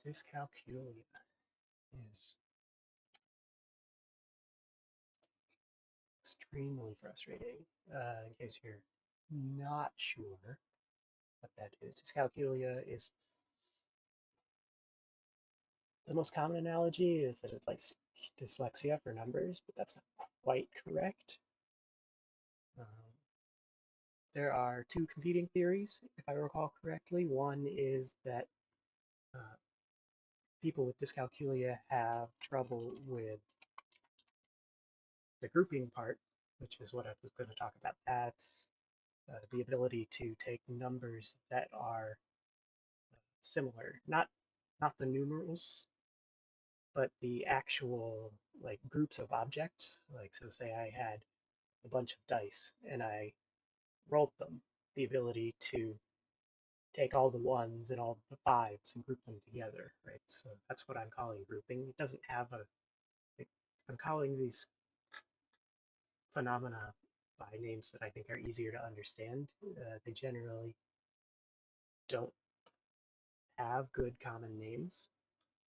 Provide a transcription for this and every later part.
Dyscalculia is extremely frustrating. In case you're not sure what that is, dyscalculia is the most common analogy is that it's like dyslexia for numbers, but that's not quite correct. Um, there are two competing theories, if I recall correctly. One is that uh, people with dyscalculia have trouble with the grouping part, which is what I was going to talk about. That's the ability to take numbers that are similar, not the numerals, but the actual like groups of objects. Like so, say I had a bunch of dice and I rolled them, the ability to take all the ones and all the fives and group them together, right? So that's what I'm calling grouping. It doesn't have a, I'm calling these phenomena by names that I think are easier to understand. They generally don't have good common names,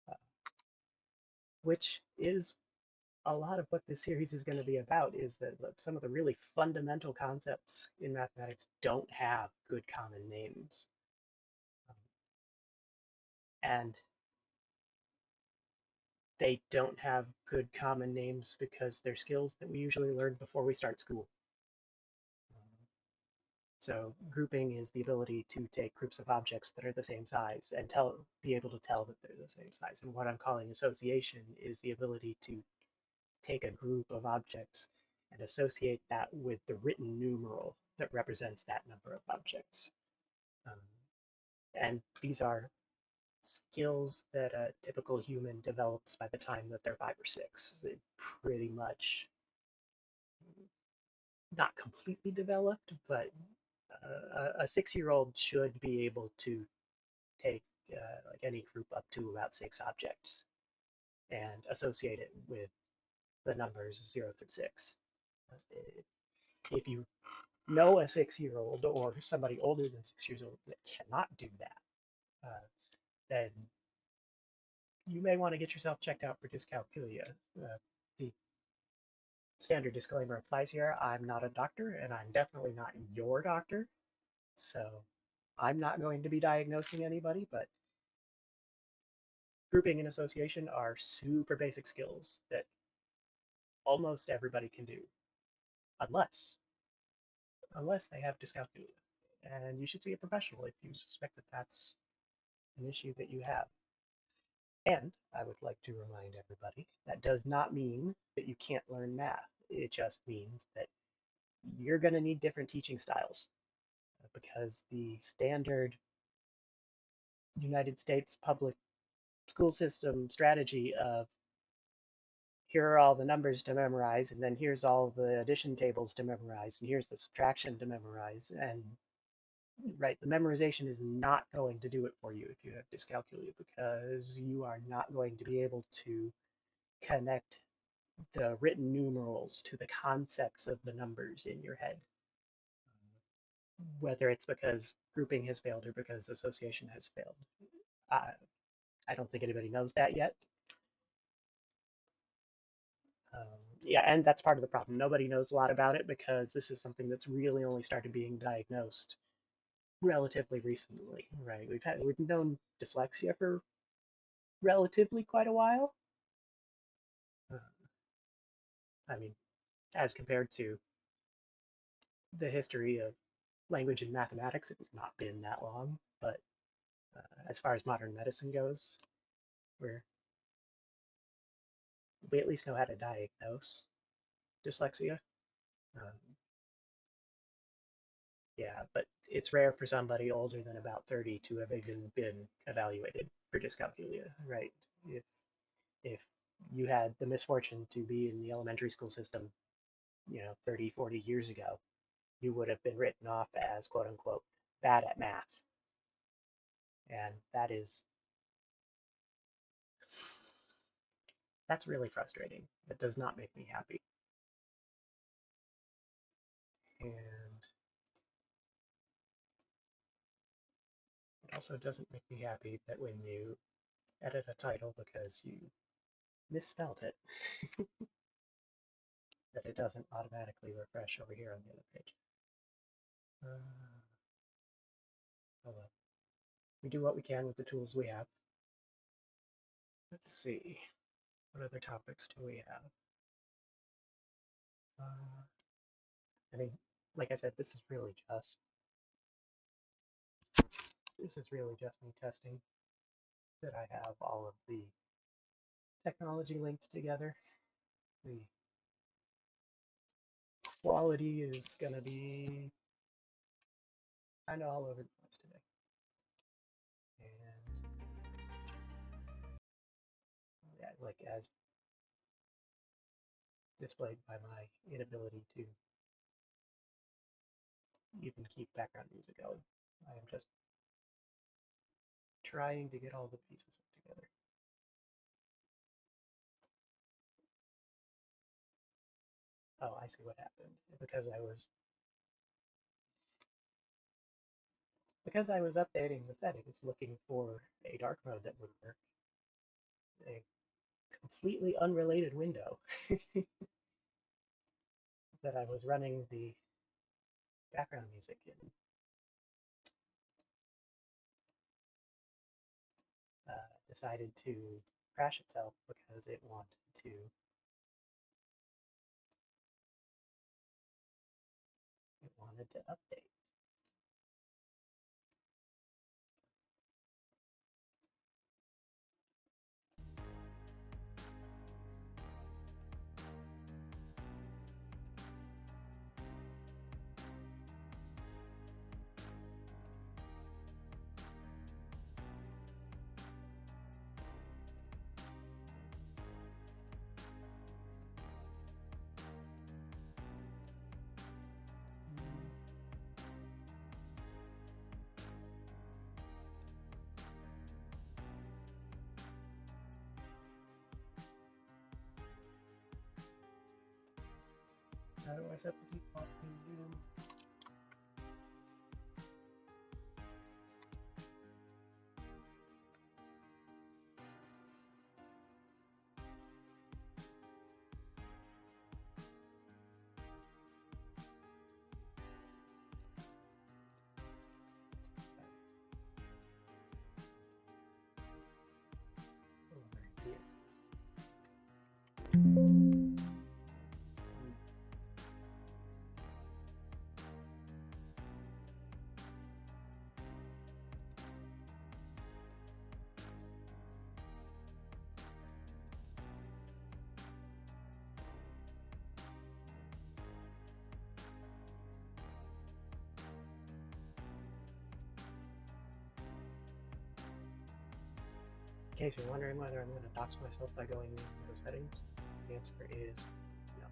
uh, which is a lot of what this series is going to be about is that some of the really fundamental concepts in mathematics don't have good common names. Um, and they don't have good common names because they're skills that we usually learn before we start school. So grouping is the ability to take groups of objects that are the same size and be able to tell that they're the same size. And what I'm calling association is the ability to take a group of objects and associate that with the written numeral that represents that number of objects. Um, and these are skills that a typical human develops by the time that they're 5 or 6. They pretty much not completely developed, but a 6-year-old should be able to take like any group up to about 6 objects and associate it with the numbers 0 through 6. If you know a 6-year-old or somebody older than 6 years old that cannot do that, then you may want to get yourself checked out for dyscalculia. The standard disclaimer applies here. I'm not a doctor, and I'm definitely not your doctor. So I'm not going to be diagnosing anybody, but grouping and association are super basic skills that almost everybody can do, unless unless they have dyscalculia. And you should see a professional if you suspect that that's an issue that you have. And I would like to remind everybody that does not mean that you can't learn math. It just means that you're going to need different teaching styles because the standard United States public school system strategy of here are all the numbers to memorize, and then here's all the addition tables to memorize, and here's the subtraction to memorize, and right, the memorization is not going to do it for you if you have dyscalculia because you are not going to be able to connect the written numerals to the concepts of the numbers in your head, whether it's because grouping has failed or because association has failed. Uh, I don't think anybody knows that yet. Yeah, and that's part of the problem. Nobody knows a lot about it because this is something that's really only started being diagnosed relatively recently, right? We've known dyslexia for relatively quite a while. Uh, I mean, as compared to the history of language and mathematics, it's not been that long. But as far as modern medicine goes, we're we at least know how to diagnose dyslexia. Um, yeah, but it's rare for somebody older than about 30 to have even been evaluated for dyscalculia, right? If you had the misfortune to be in the elementary school system, 30, 40 years ago, you would have been written off as quote unquote bad at math. And that's really frustrating. That does not make me happy. And it also doesn't make me happy that when you edit a title because you misspelled it, that it doesn't automatically refresh over here on the other page. Oh well. We do what we can with the tools we have. Let's see. What other topics do we have? I mean, like I said, this is really just me testing that I have all of the technology linked together. The quality is going to be kind of all over the place today. And yeah, like as displayed by my inability to even keep background music going. I am just trying to get all the pieces together. Oh, I see what happened. Because I was updating the settings looking for a dark mode that would work, a completely unrelated window that I was running the background music in decided to crash itself because it wanted to update. How do I set the default theme again? Over here. In case you're wondering whether I'm going to dox myself by going into the settings, the answer is no.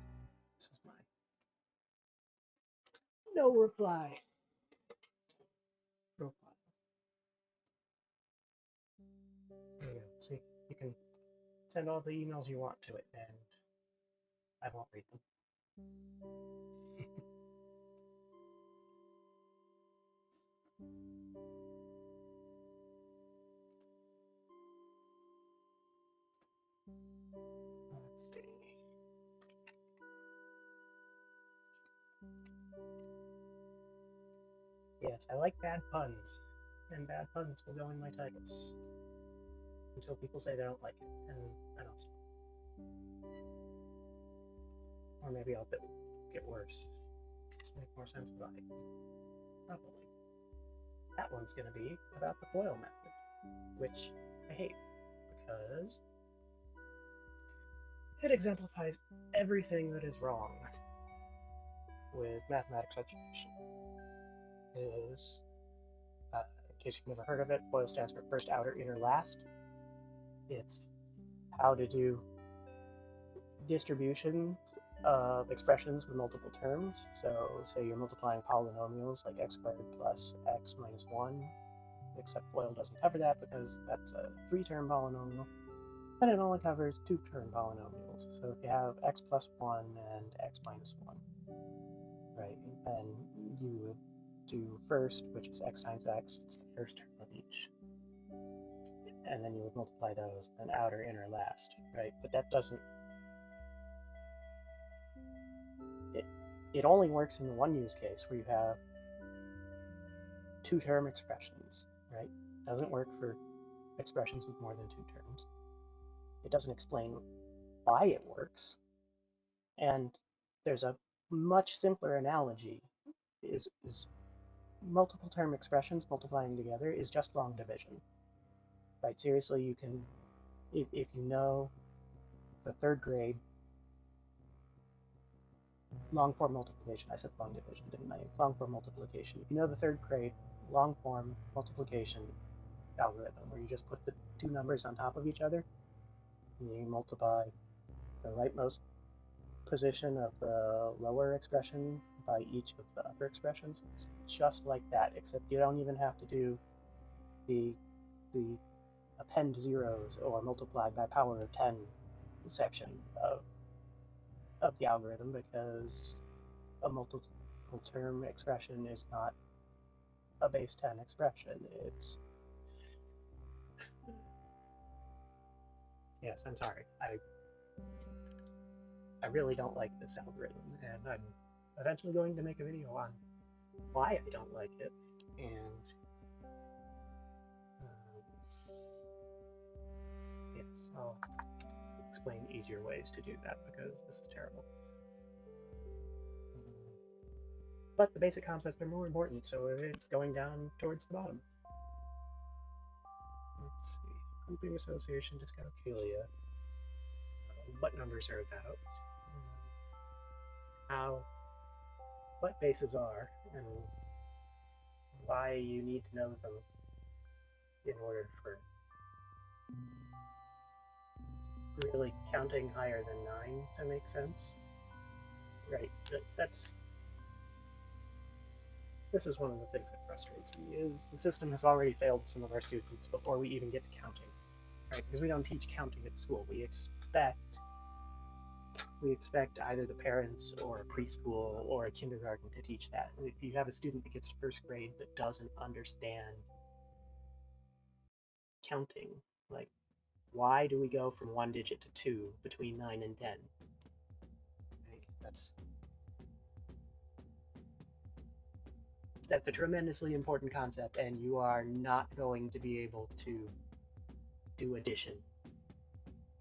This is my no reply profile. There you go. See, you can send all the emails you want to it, and I won't read them. Let's see. Yes, I like bad puns, and bad puns will go in my titles until people say they don't like it, and then I'll stop. Or maybe I'll get worse. Just make more sense about it. Probably. That one's going to be about the FOIL method, which I hate because it exemplifies everything that is wrong with mathematics education. Is, in case you've never heard of it, FOIL stands for first, outer, inner, last. It's how to do distributions of expressions with multiple terms. So say you're multiplying polynomials like x squared plus x minus 1, except FOIL doesn't cover that because that's a 3-term polynomial. But it only covers 2-term polynomials. So if you have x plus 1 and x minus 1, right, then you would do first, which is x times x. It's the first term of each. and then you would multiply those, and outer, inner, last, right? But that doesn't, it only works in the one use case where you have two-term expressions, right? It doesn't work for expressions with more than two terms. It doesn't explain why it works. And there's a much simpler analogy is multiple term expressions multiplying together is just long division, right? Seriously, you can, if you know the third grade long form multiplication, I said long division, didn't I? Long form multiplication. If you know the third grade long form multiplication algorithm where you just put the two numbers on top of each other and you multiply the rightmost position of the lower expression by each of the upper expressions, it's just like that, except you don't even have to do the append zeros or multiply by power of 10 section of the algorithm, because a multiple term expression is not a base 10 expression. It's, yes, I'm sorry. I really don't like this algorithm, and I'm eventually going to make a video on why I don't like it, and yes, I'll explain easier ways to do that because this is terrible. But the basic concepts are more important, so it's going down towards the bottom. Let's see. Grouping, association, dyscalculia. What numbers are about. How, what bases are, and why you need to know them in order for really counting higher than 9 to make sense. Right, this is one of the things that frustrates me, is the system has already failed some of our students before we even get to counting, right? Because we don't teach counting at school. We expect either the parents or a preschool or a kindergarten to teach that. If you have a student that gets to first grade that doesn't understand counting, like, why do we go from one digit to two between 9 and 10? Right? That's a tremendously important concept, and you are not going to be able to do addition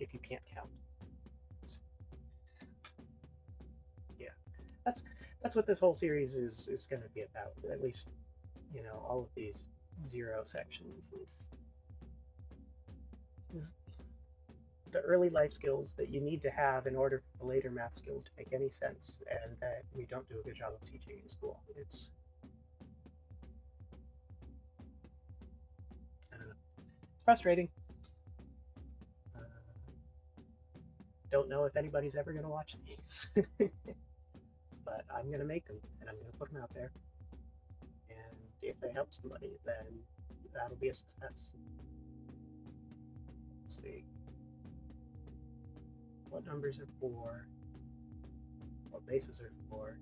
if you can't count. Yeah, that's that's what this whole series is going to be about. At least, all of these zero sections is the early life skills that you need to have in order for the later math skills to make any sense, and that we don't do a good job of teaching in school. It's, I don't know, it's frustrating. Uh, don't know if anybody's ever going to watch these, but I'm going to make them, and I'm going to put them out there. And if they help somebody, then that'll be a success. Let's see. What numbers are 4? What bases are 4?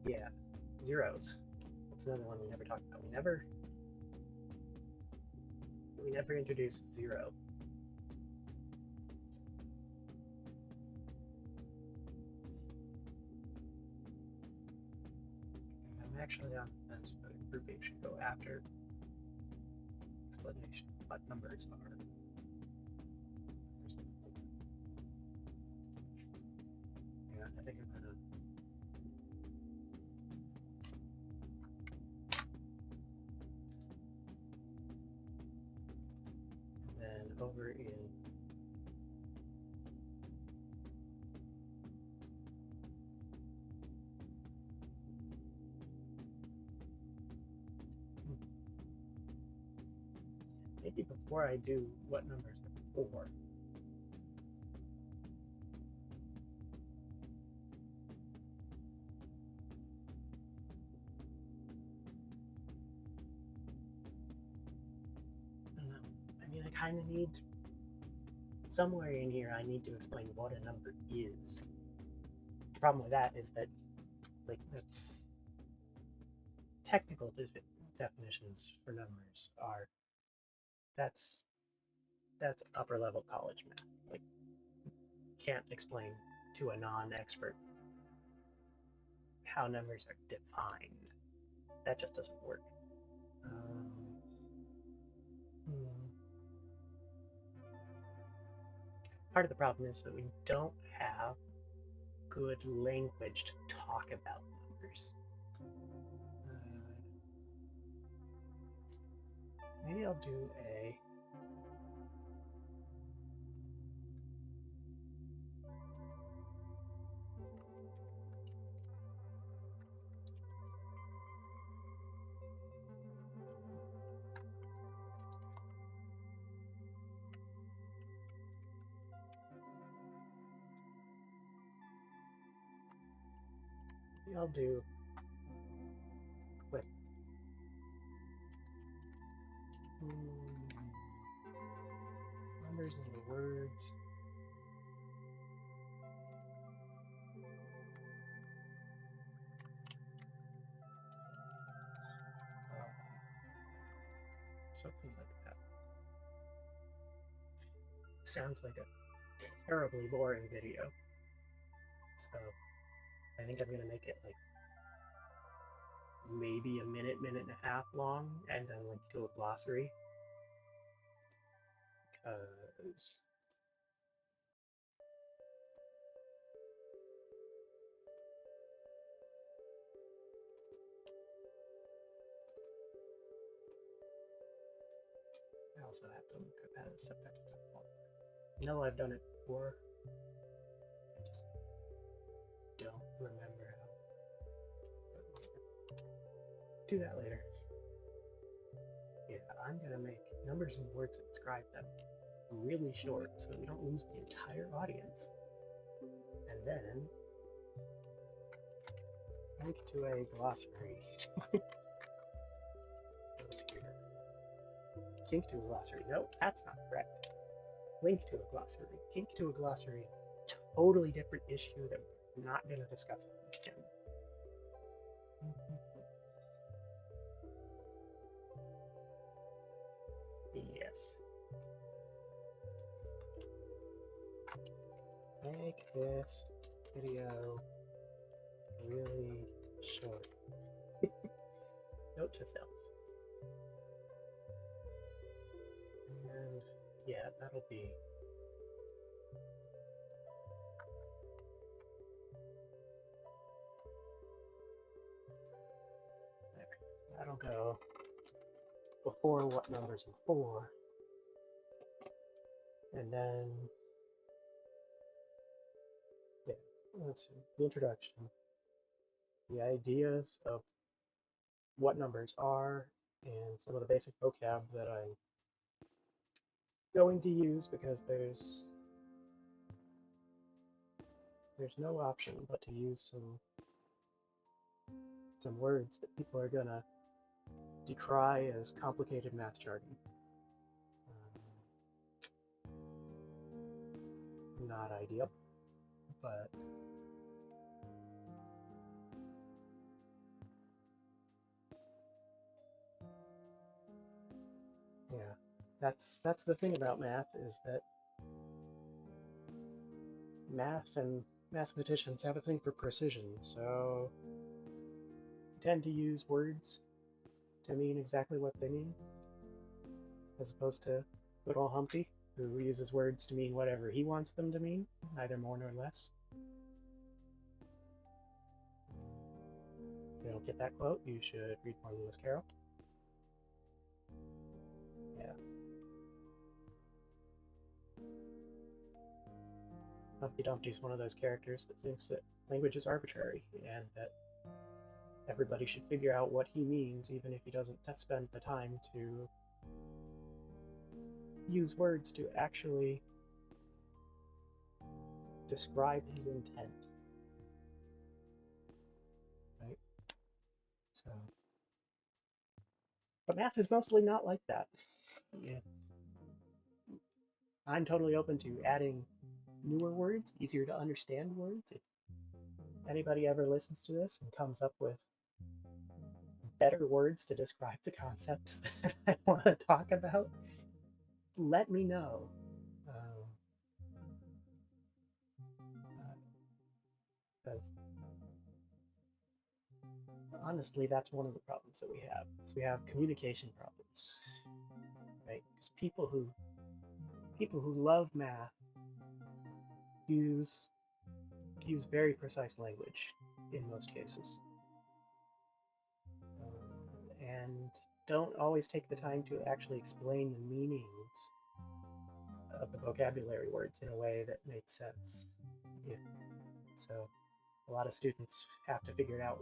Yeah, zeros. That's another one we never talked about. We never introduced 0. I'm actually on the fence, but grouping should go after explanation of what numbers are. Yeah, I think I'm gonna. And then over in maybe before I do what numbers are 4. I don't know. I mean, I kind of need, somewhere in here, I need to explain what a number is. The problem with that is that, like, the technical definitions for numbers are that's upper level college math. Like, can't explain to a non-expert how numbers are defined. That just doesn't work. Hmm. Part of the problem is that we don't have good language to talk about numbers. Maybe I'll do a maybe I'll do quick. Numbers in the words. Something like that. Sounds like a terribly boring video. So I think I'm gonna make it like maybe a minute, minute and a half long, and then link to a glossary. Because I also have to look at how to set that to default. No, I've done it before. I just don't remember how. Do that later. Yeah, I'm gonna make numbers and words and describe them really short so that we don't lose the entire audience. And then link to a glossary. Goes here. Link to a glossary. No, that's not correct. Link to a glossary. Link to a glossary. Totally different issue that we're not going to discuss on this channel. Yes. Make this video really short. Note to self. And yeah, that'll be there. That'll go before what numbers are for. And then yeah, let's see. The introduction. The ideas of what numbers are and some of the basic vocab that I'm going to use because there's no option but to use some words that people are gonna decry as complicated math jargon. Not ideal, but yeah, that's the thing about math is that math and mathematicians have a thing for precision, so tend to use words to mean exactly what they mean, as opposed to good old Humpty, who uses words to mean whatever he wants them to mean, neither more nor less. If you don't get that quote, you should read more Lewis Carroll. Yeah. Humpty Dumpty is one of those characters that thinks that language is arbitrary and that everybody should figure out what he means, even if he doesn't spend the time to use words to actually describe his intent. Right? So, but math is mostly not like that. Yeah. I'm totally open to adding newer words, easier to understand words. If anybody ever listens to this and comes up with better words to describe the concepts that I want to talk about, let me know. Because honestly, that's one of the problems that we have. Is we have communication problems, right? Because people who love math use very precise language in most cases, and don't always take the time to actually explain the meanings of the vocabulary words in a way that makes sense. Yeah. So a lot of students have to figure it out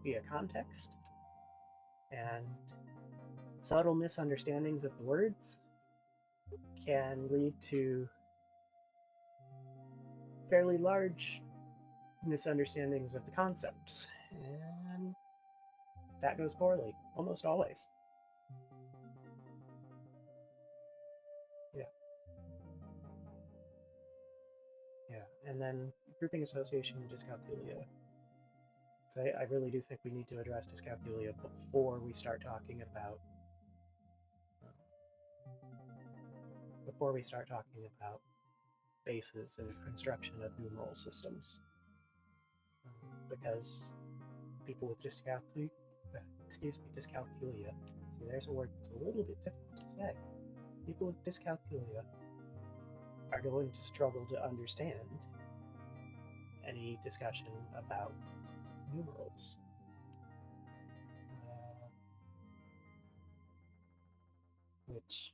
via context, and subtle misunderstandings of the words can lead to fairly large misunderstandings of the concepts, and that goes poorly almost always. Yeah, yeah. And then grouping association and dyscalculia. So I really do think we need to address dyscalculia before we start talking about bases and construction of numeral systems, because people with dyscalculia. See, there's a word that's a little bit difficult to say. People with dyscalculia are going to struggle to understand any discussion about numerals, which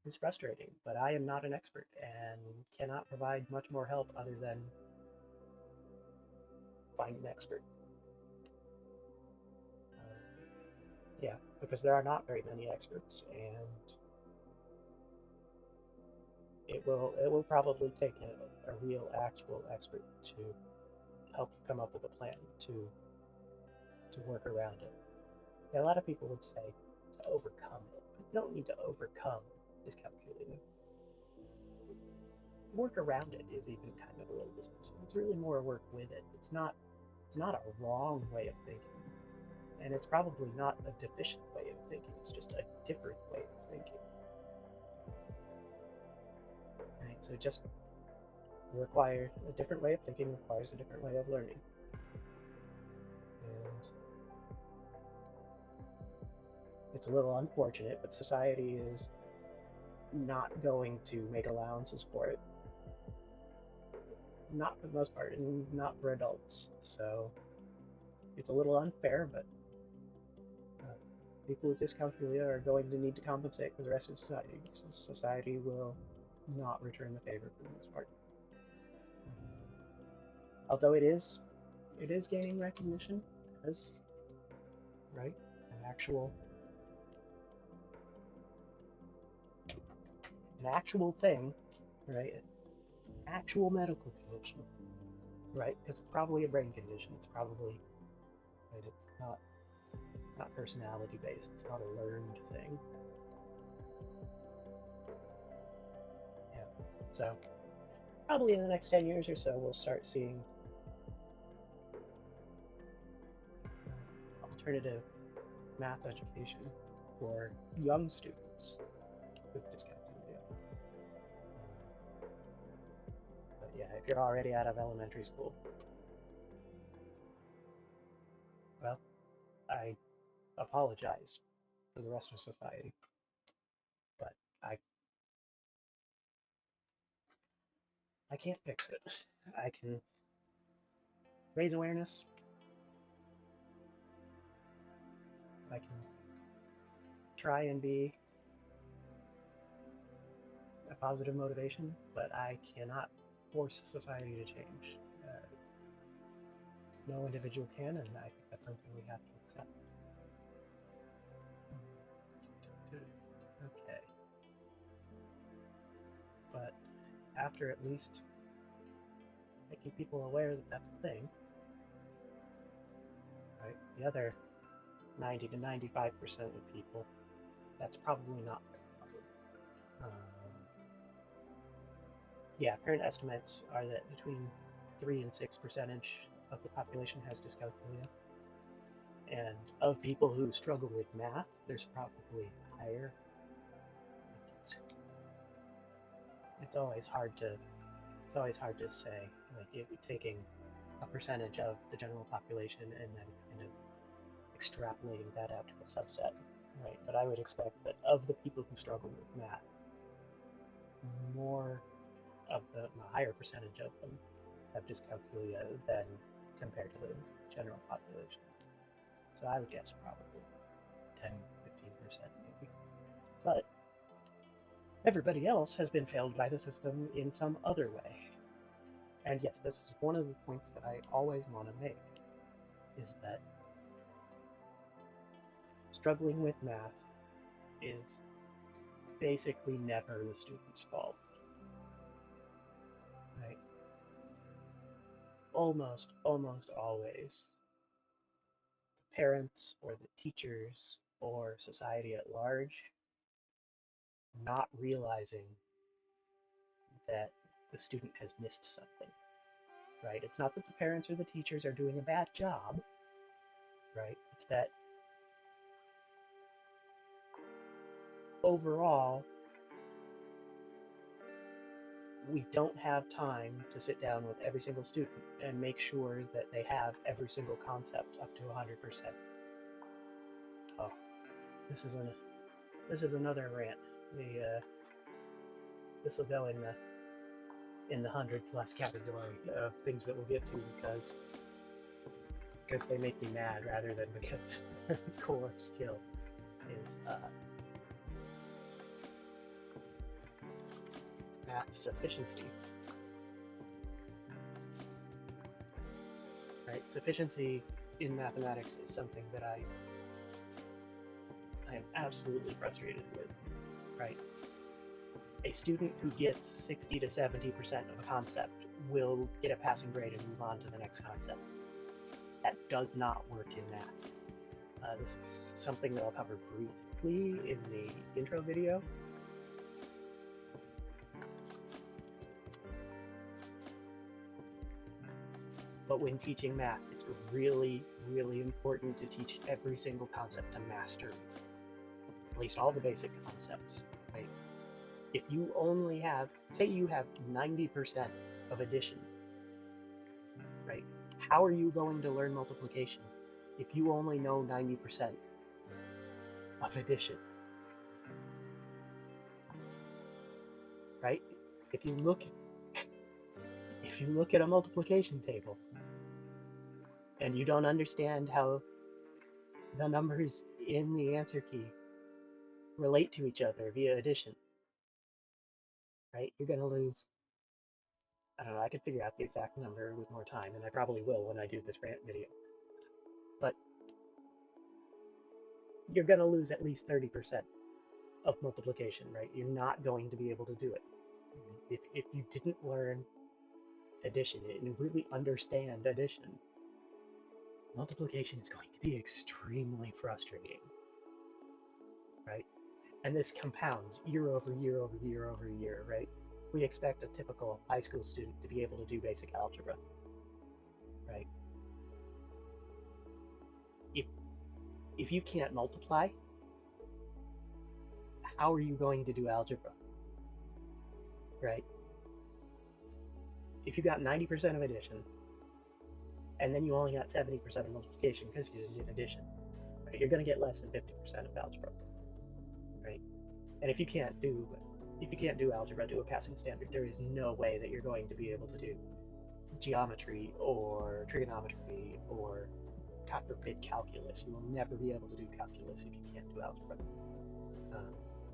is frustrating. But I am not an expert and cannot provide much more help other than find an expert. Yeah, because there are not very many experts, and it will probably take a real actual expert to help you come up with a plan to work around it. Yeah, a lot of people would say to overcome it, but you don't need to overcome dyscalculia. Work around it is even kind of a little dismissive. It's really more work with it. It's not a wrong way of thinking, and it's probably not a deficient way of thinking. It's just a different way of thinking. Right? So just require a different way of thinking requires a different way of learning. And it's a little unfortunate, but society is not going to make allowances for it. Not for the most part, and not for adults. So it's a little unfair, but uh, people with dyscalculia are going to need to compensate for the rest of society, because society will not return the favor for the most part. Although it is gaining recognition as, right, an actual thing, right, an actual medical condition, right? Because it's probably a brain condition. It's probably, right. It's not personality based. It's not a learned thing. Yeah. So probably in the next 10 years or so, we'll start seeing alternative math education for young students with dyscalculia. But yeah, if you're already out of elementary school, well, I apologize for the rest of society, but I I can't fix it. I can raise awareness. I can try and be a positive motivation, but I cannot force society to change. No individual can, and I think that's something we have to accept. Okay, but after at least making people aware that that's a thing, right? The other 90 to 95% of people, that's probably not their problem. Yeah, current estimates are that between 3 and 6% of the population has dyscalculia. And of people who struggle with math, there's probably higher, it's always hard to say, like if you're taking a percentage of the general population and then kind of extrapolating that out to a subset, right? But I would expect that of the people who struggle with math, more of the a higher percentage of them have dyscalculia than compared to the general population. So I would guess probably 10, 15% maybe. But everybody else has been failed by the system in some other way. And yes, this is one of the points that I always want to make, is that struggling with math is basically never the student's fault, right? Almost always, the parents or the teachers or society at large not realizing that the student has missed something, right? It's not that the parents or the teachers are doing a bad job, right? It's that overall, we don't have time to sit down with every single student and make sure that they have every single concept up to 100%. Oh, this is an this is another rant. This will go in the 100+ category of things that we'll get to because they make me mad rather than because the core skill is math sufficiency. Right, sufficiency in mathematics is something that I am absolutely frustrated with. Right, a student who gets 60 to 70% of a concept will get a passing grade and move on to the next concept. That does not work in math. This is something that I'll cover briefly in the intro video. But when teaching math, it's really, really important to teach every single concept to master, at least all the basic concepts, right? If you only have, say you have 90% of addition, right? How are you going to learn multiplication if you only know 90% of addition? Right? If you look at a multiplication table and you don't understand how the numbers in the answer key relate to each other via addition, right? You're going to lose. I don't know, I could figure out the exact number with more time, and I probably will when I do this rant video. But you're going to lose at least 30% of multiplication, right? You're not going to be able to do it. If you didn't learn addition and really understand addition, multiplication is going to be extremely frustrating, right? And this compounds year over year over year over year, right? We expect a typical high school student to be able to do basic algebra, right? If if you can't multiply, how are you going to do algebra, right? If you got 90% of addition, and then you only got 70% of multiplication because you didn't get addition, right? You're going to get less than 50% of algebra, right? And if you can't do algebra to a passing standard, there is no way that you're going to be able to do geometry or trigonometry or, God forbid, calculus. You will never be able to do calculus if you can't do algebra.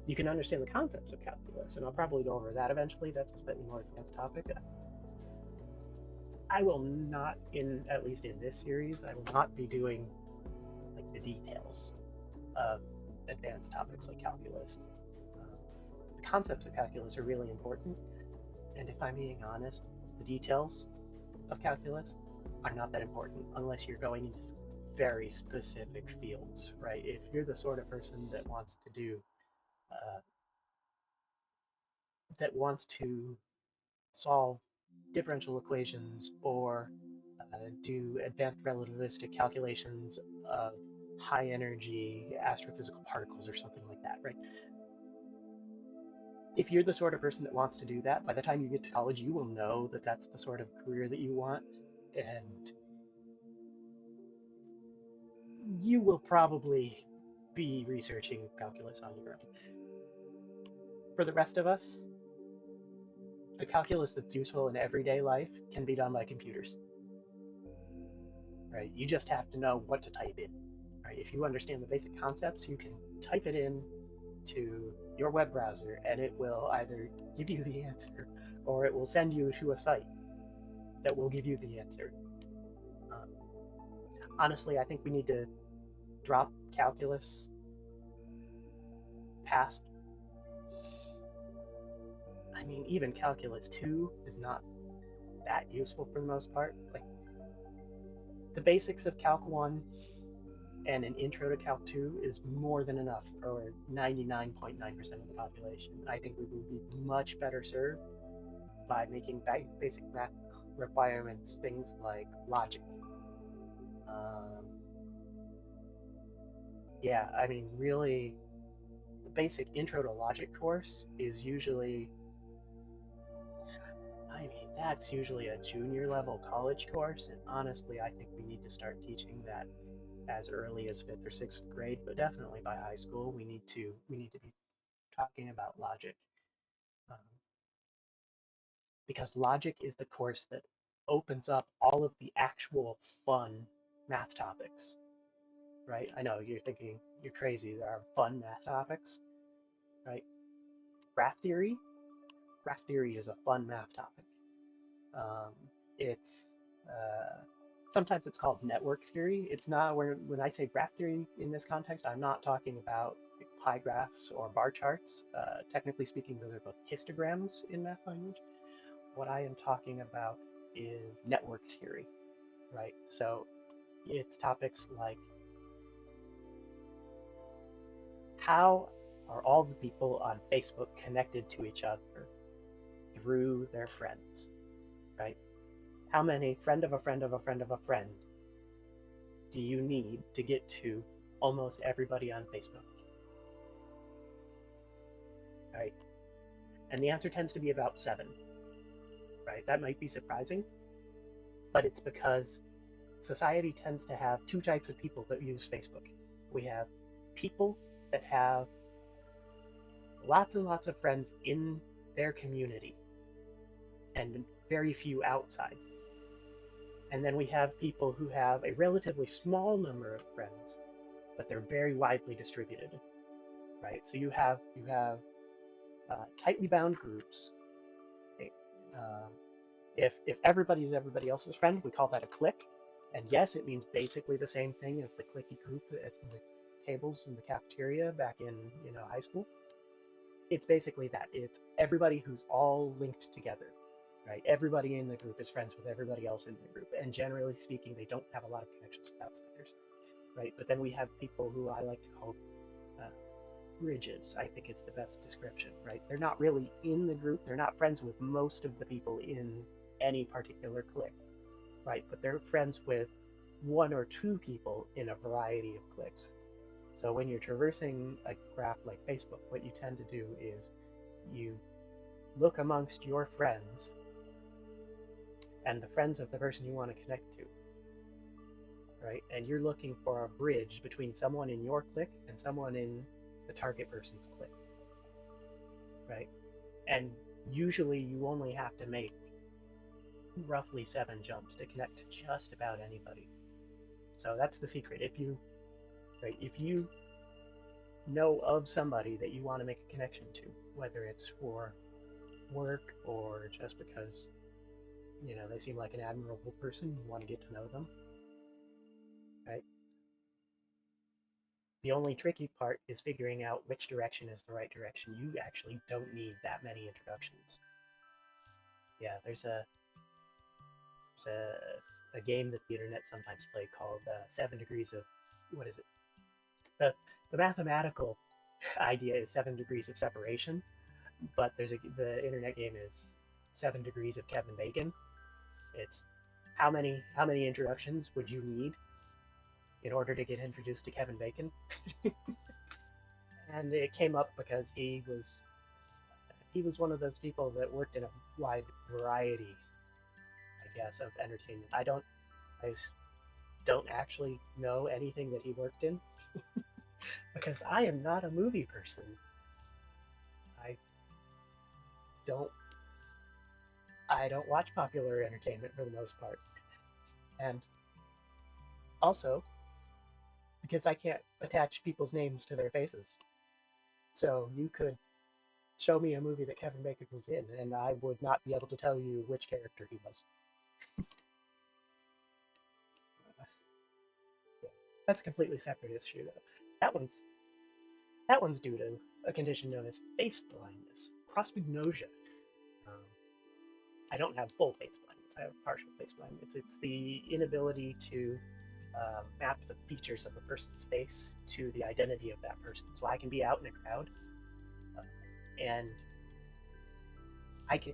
You can understand the concepts of calculus, and I'll probably go over that eventually. That's a slightly more advanced topic. I will not, at least in this series, I will not be doing like the details of advanced topics like calculus. The concepts of calculus are really important, and if I'm being honest, the details of calculus are not that important unless you're going into very specific fields, right? If you're the sort of person that wants to do uh, that wants to solve differential equations or do advanced relativistic calculations of high energy astrophysical particles or something like that, right? if you're the sort of person that wants to do that, by the time you get to college, you will know that that's the sort of career that you want, and you will probably be researching calculus on your own. For the rest of us, the calculus that's useful in everyday life can be done by computers, right? You just have to know what to type in, right? If you understand the basic concepts, you can type it in to your web browser and it will either give you the answer or it will send you to a site that will give you the answer. Um, Honestly, I think we need to drop calculus past, I mean, even calculus 2 is not that useful for the most part. Like the basics of Calc 1 and an intro to Calc 2 is more than enough for 99.9% of the population. I think we would be much better served by making basic math requirements things like logic. Um, yeah, I mean, really, the basic intro to logic course is usually, I mean, that's usually a junior level college course, and honestly, I think we need to start teaching that as early as fifth or sixth grade, but definitely by high school, we need to be talking about logic, um, because logic is the course that opens up all of the actual fun math topics, right? I know you're thinking you're crazy. There are fun math topics, right? Graph theory. Graph theory is a fun math topic. Um, it's uh, Sometimes it's called network theory. It's not when I say graph theory in this context, I'm not talking about pie graphs or bar charts. Technically speaking, those are both histograms in math language. What I am talking about is network theory, right? So it's topics like how are all the people on Facebook connected to each other through their friends, right? How many friend of a friend of a friend of a friend do you need to get to almost everybody on Facebook, right? And the answer tends to be about 7, right? That might be surprising, but it's because society tends to have two types of people that use Facebook. We have people that have lots and lots of friends in their community and very few outside. And then we have people who have a relatively small number of friends, but they're very widely distributed, right? So you have tightly bound groups. Okay? Uh, if everybody is everybody else's friend, we call that a clique. And yes, it means basically the same thing as the cliquey group at the tables in the cafeteria back in high school. It's basically that. It's everybody who's all linked together, right? Everybody in the group is friends with everybody else in the group, and generally speaking, they don't have a lot of connections with outsiders, right? But then we have people who I like to call uh, bridges. I think it's the best description, right? They're not really in the group. They're not friends with most of the people in any particular clique, right? But they're friends with one or two people in a variety of cliques. So when you're traversing a graph like Facebook, what you tend to do is you look amongst your friends and the friends of the person you want to connect to, right? And you're looking for a bridge between someone in your clique and someone in the target person's clique, right? And usually you only have to make roughly 7 jumps to connect to just about anybody. So that's the secret. If you know of somebody that you want to make a connection to, whether it's for work or just because they seem like an admirable person, you want to get to know them, right? The only tricky part is figuring out which direction is the right direction. You actually don't need that many introductions. Yeah, there's a game that the internet sometimes play called 7 Degrees of, what is it? The mathematical idea is 7 degrees of separation, but the internet game is 7 Degrees of Kevin Bacon. It's how many introductions would you need in order to get introduced to Kevin Bacon? And it came up because he was one of those people that worked in a wide variety, I guess, of entertainment. I don't actually know anything that he worked in because I am not a movie person. I don't I don't watch popular entertainment for the most part. And also because I can't attach people's names to their faces. So you could show me a movie that Kevin Bacon was in, and I would not be able to tell you which character he was. Uh, yeah. That's a completely separate issue, though. That one's that one's due to a condition known as face blindness, prosopagnosia. Um, I don't have full face blindness. I have partial face blindness. It's the inability to map the features of a person's face to the identity of that person. So I can be out in a crowd, uh, and I can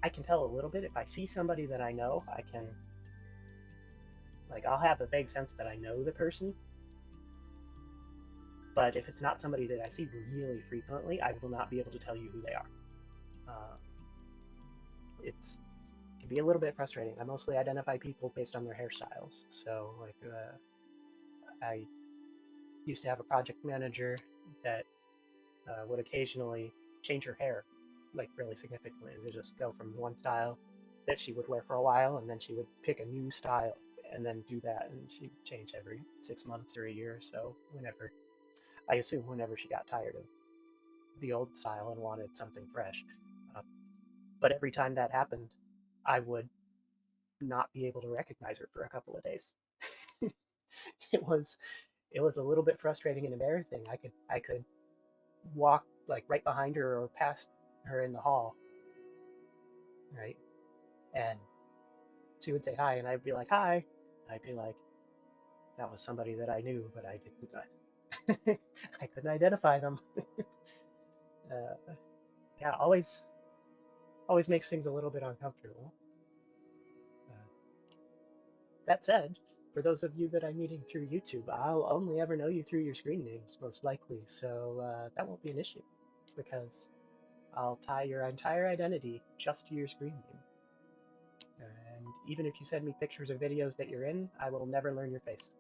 I can tell a little bit if I see somebody that I know. I can I'll have a vague sense that I know the person, but if it's not somebody that I see really frequently, I will not be able to tell you who they are. Uh, it's it can be a little bit frustrating. I mostly identify people based on their hairstyles. So I used to have a project manager that would occasionally change her hair like really significantly. It would just go from one style that she would wear for a while, and then she would pick a new style and then do that, and she'd change every 6 months or a year or so. I assume whenever she got tired of the old style and wanted something fresh. Uh, but every time that happened, I would not be able to recognize her for a couple of days. it was it was a little bit frustrating and embarrassing. I could walk like right behind her or past her in the hall, right? And she would say hi, and I'd be like hi. I'd be like, that was somebody that I knew, but I didn't. I couldn't identify them. Yeah, always makes things a little bit uncomfortable. Uh, that said, for those of you that I'm meeting through YouTube, I'll only ever know you through your screen names, most likely, so that won't be an issue because I'll tie your entire identity just to your screen name. And even if you send me pictures or videos that you're in, I will never learn your face.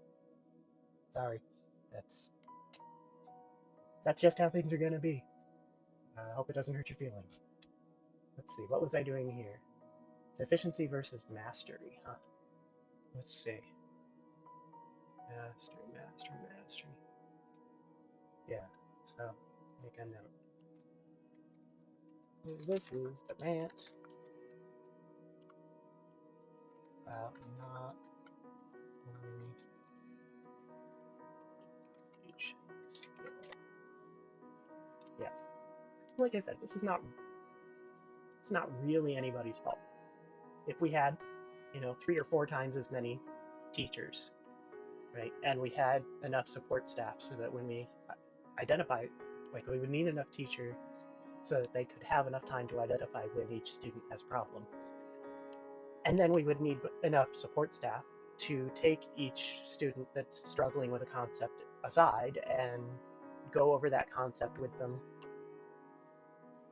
Sorry. That's that's just how things are gonna be. I hope it doesn't hurt your feelings. Let's see, what was I doing here? It's efficiency versus mastery, huh? Let's see. Mastery. Yeah, so make a note. This is the rant about not learning each skill. Yeah, like I said, it's not really anybody's fault. If we had, 3 or 4 times as many teachers, right, and we had enough support staff so that when we identify, like we would need enough teachers so that they could have enough time to identify when each student has a problem. And then we would need enough support staff to take each student that's struggling with a concept aside and go over that concept with them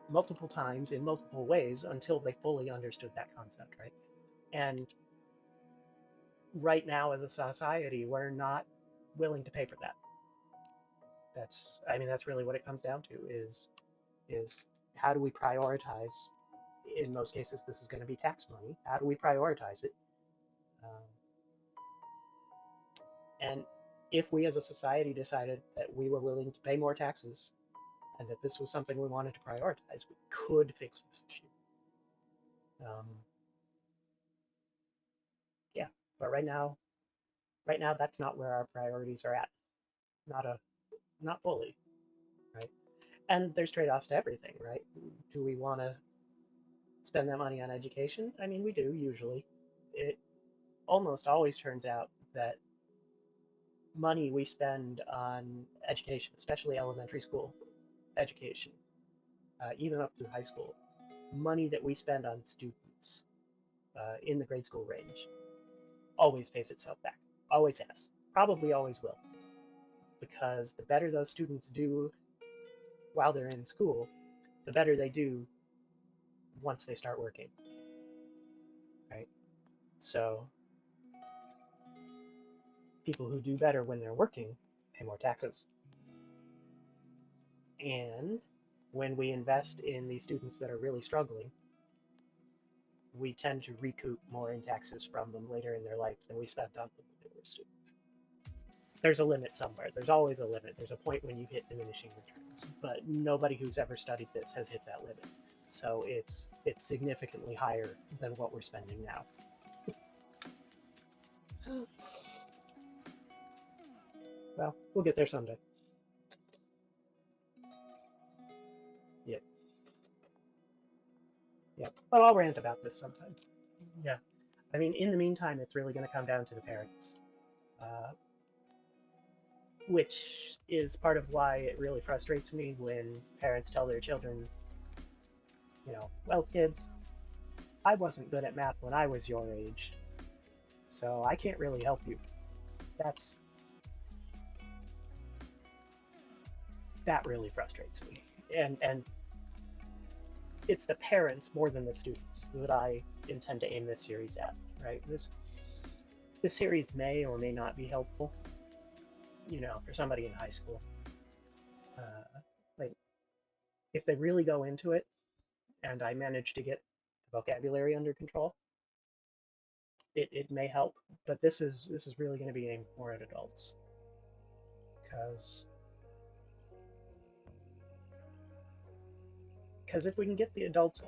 multiple times in multiple ways until they fully understood that concept, right? And right now as a society, we're not willing to pay for that. That's really what it comes down to is how do we prioritize? In most cases, this is going to be tax money. How do we prioritize it? Um, and if we as a society decided that we were willing to pay more taxes and that this was something we wanted to prioritize, we could fix this issue. Um, yeah, but right now, that's not where our priorities are at. Not a, not fully, right? And there's trade-offs to everything, right? Do we want to spend that money on education? I mean, we do usually. It almost always turns out that money we spend on education, especially elementary school education, even up through high school, money that we spend on students in the grade school range always pays itself back. Always has. Probably always will. Because the better those students do while they're in school, the better they do once they start working, right? So people who do better when they're working pay more taxes. And when we invest in the students that are really struggling, we tend to recoup more in taxes from them later in their life than we spent on them when they were students. There's a limit somewhere. There's always a limit. There's a point when you hit diminishing returns, but nobody who's ever studied this has hit that limit. So it's significantly higher than what we're spending now. Well, we'll get there someday. Yep, yep. But I'll rant about this sometime. Yeah. I mean, in the meantime, it's really going to come down to the parents, uh, which is part of why it really frustrates me when parents tell their children, well, kids, I wasn't good at math when I was your age, so I can't really help you. That's that really frustrates me, and it's the parents more than the students that I intend to aim this series at. Right? This series may or may not be helpful, for somebody in high school. Uh, like if they really go into it, and I manage to get the vocabulary under control, it may help. But this is really going to be aimed more at adults because if we can get the adults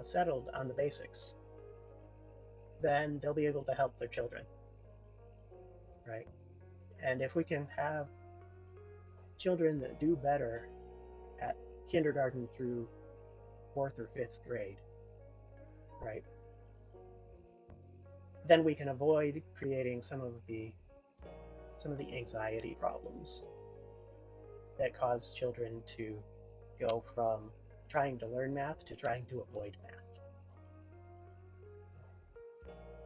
settled on the basics, then they'll be able to help their children, right? And if we can have children that do better at kindergarten through fourth or fifth grade, right, then we can avoid creating some of the anxiety problems that cause children to go from trying to learn math to trying to avoid math.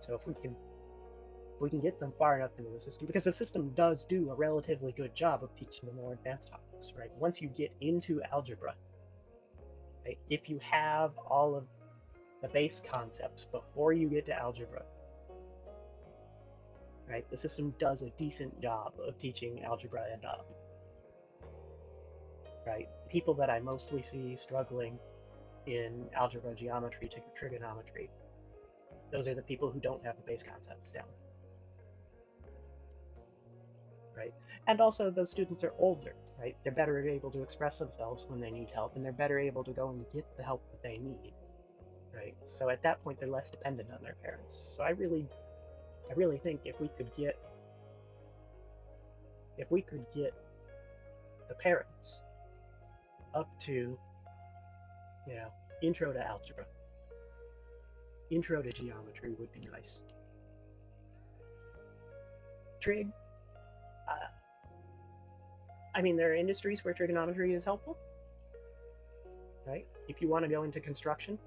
So if we can get them far enough into the system, because the system does do a relatively good job of teaching the more advanced topics, right? Once you get into algebra, right, if you have all of the base concepts before you get to algebra, right, the system does a decent job of teaching algebra and up, right? People that I mostly see struggling in algebra, geometry, trigonometry, those are the people who don't have the base concepts down, right? And also those students are older, right? They're better able to express themselves when they need help, and they're better able to go and get the help that they need, right? So at that point, they're less dependent on their parents. So I really think if we could get the parents up to, you know, intro to algebra, intro to geometry would be nice. Trig, uh, I mean, there are industries where trigonometry is helpful, right? If you want to go into construction,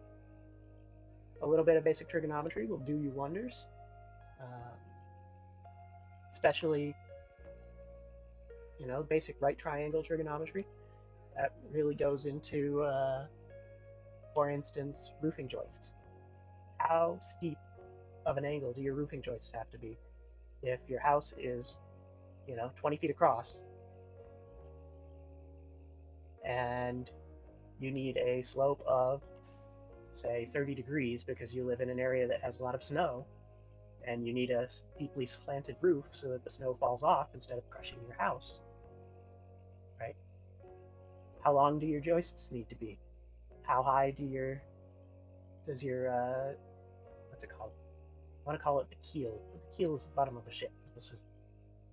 a little bit of basic trigonometry will do you wonders, uh, especially, basic right triangle trigonometry. That really goes into, for instance, roofing joists. How steep of an angle do your roofing joists have to be? If your house is, 20 feet across and you need a slope of, say, 30 degrees because you live in an area that has a lot of snow, and you need a steeply slanted roof so that the snow falls off instead of crushing your house, right? How long do your joists need to be? How high does your what's it called? I want to call it the keel. The keel is the bottom of a ship. This is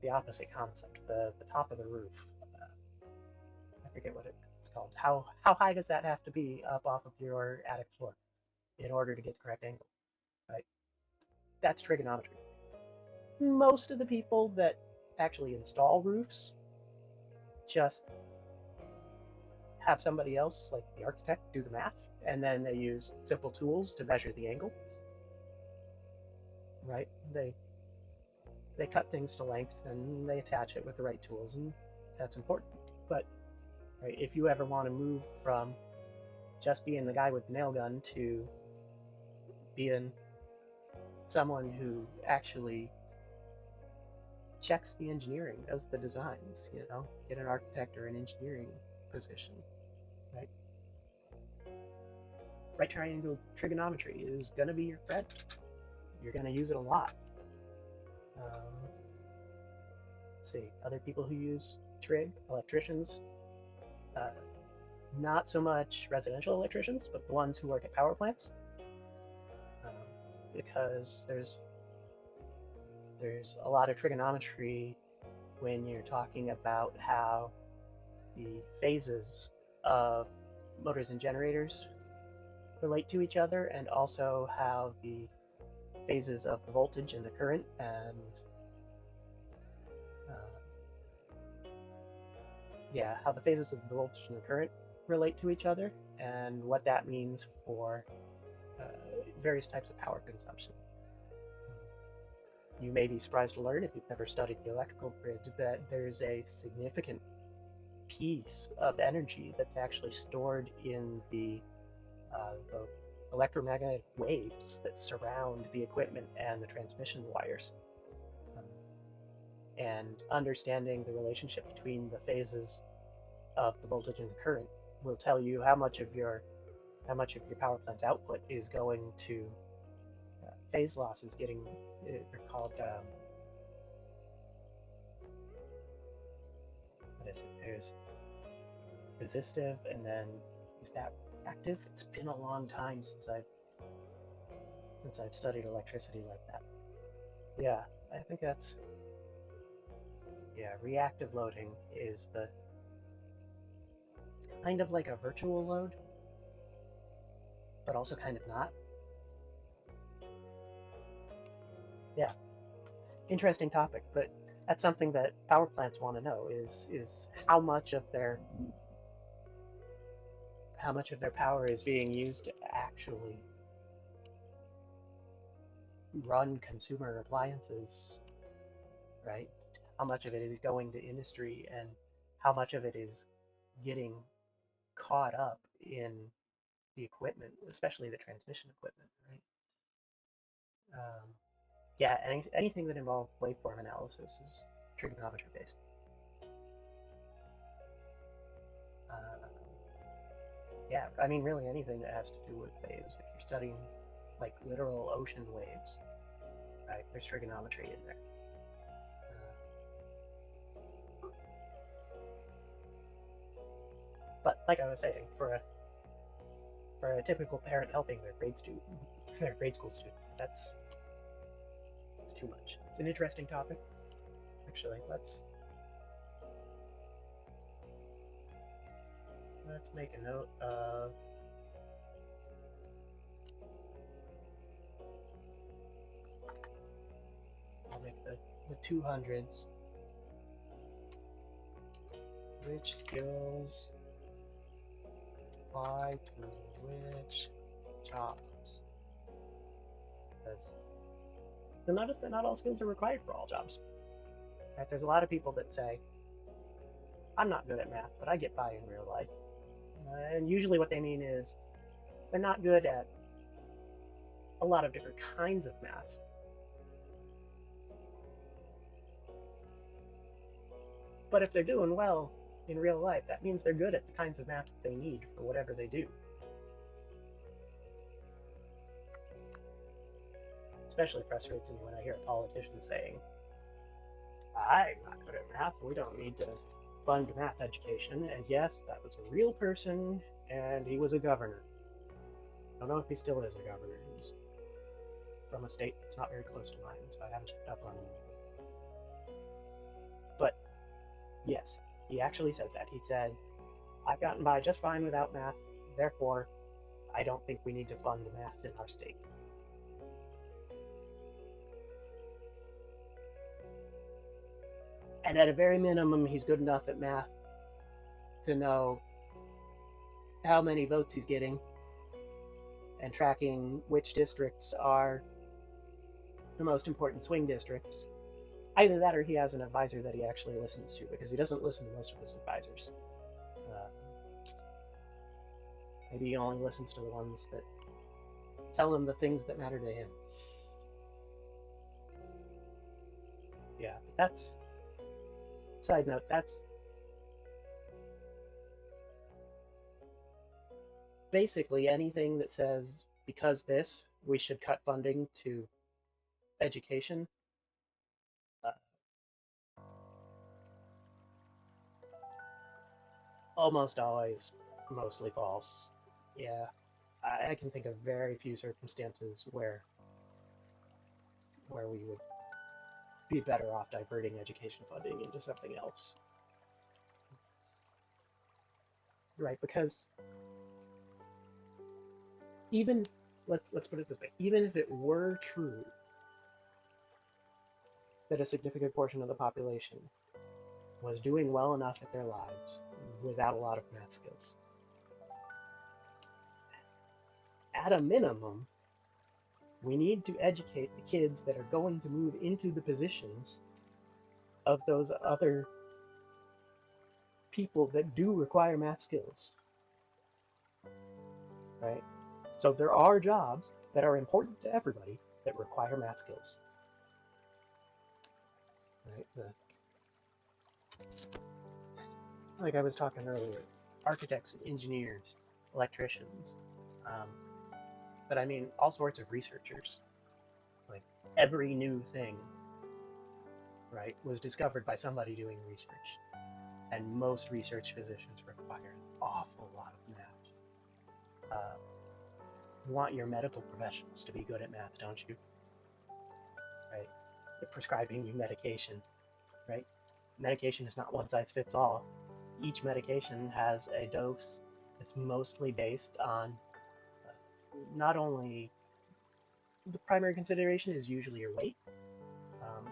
the opposite concept. The top of the roof. I forget what it's called. How high does that have to be up off of your attic floor in order to get the correct angle? Right. That's trigonometry. Most of the people that actually install roofs just have somebody else, like the architect, do the math, and then they use simple tools to measure the angle. Right. They cut things to length and they attach it with the right tools, and that's important. But right? If you ever want to move from just being the guy with the nail gun to being someone who actually checks the engineering, does the designs, get an architect or an engineering position, right? Right triangle trigonometry is going to be your friend. You're going to use it a lot. Let's see, other people who use trig, electricians, uh, not so much residential electricians, but the ones who work at power plants, because there's a lot of trigonometry when you're talking about how the phases of motors and generators relate to each other, and also how the phases of the voltage and the current and how the phases of the voltage and the current relate to each other, and what that means for various types of power consumption. You may be surprised to learn, if you've never studied the electrical grid, that there's a significant piece of energy that's actually stored in the electromagnetic waves that surround the equipment and the transmission wires. And understanding the relationship between the phases of the voltage and the current will tell you how much of your power plant's output is going to phase losses. They're called what is it? There's resistive, and then is that active? It's been a long time since I've studied electricity like that. Yeah, I think that's reactive loading is it's kind of like a virtual load, but also kind of not. Yeah, interesting topic, but that's something that power plants want to know is how much of their power is being used to actually run consumer appliances, right? How much of it is going to industry, and how much of it is getting caught up in the equipment, especially the transmission equipment, right? Yeah, anything that involves waveform analysis is trigonometry based. Uh, yeah, I mean, really anything that has to do with waves. If you're studying like literal ocean waves, right, there's trigonometry in there. But like I was saying, for a typical parent helping their grade school student, that's too much. It's an interesting topic. Actually, let's make a note of I'll make the 200s. Which skills apply to which jobs? Because you'll notice that not all skills are required for all jobs. Right? There's a lot of people that say, I'm not good at math, but I get by in real life. And usually what they mean is they're not good at a lot of different kinds of math. But if they're doing well in real life, that means they're good at the kinds of math that they need for whatever they do. Especially frustrates me when I hear a politician saying, I'm not good at math, we don't need to fund math education. And yes, that was a real person, and he was a governor. I don't know if he still is a governor. He's from a state that's not very close to mine, so I haven't checked up on him. But yes, he actually said that. He said, I've gotten by just fine without math, therefore, I don't think we need to fund math in our state. And at a very minimum, he's good enough at math to know how many votes he's getting and tracking which districts are the most important swing districts. Either that, or he has an advisor that he actually listens to, because he doesn't listen to most of his advisors. Maybe he only listens to the ones that tell him the things that matter to him. Yeah, but that's, side note, that's basically anything that says, because this, we should cut funding to education. Uh, Almost always mostly false. Yeah, I can think of very few circumstances where we would be better off diverting education funding into something else, right? Because even let's put it this way, even if it were true that a significant portion of the population was doing well enough at their lives without a lot of math skills, at a minimum, we need to educate the kids that are going to move into the positions of those other people that do require math skills, right? So there are jobs that are important to everybody that require math skills, right? Like I was talking earlier, architects, engineers, electricians, um, but I mean all sorts of researchers. Like every new thing, right, was discovered by somebody doing research, and most research positions require an awful lot of math. Uh, you want your medical professionals to be good at math, don't you? Right? They're prescribing you medication, right? Medication is not one size fits all. Each medication has a dose that's mostly based on not only the primary consideration is usually your weight, um,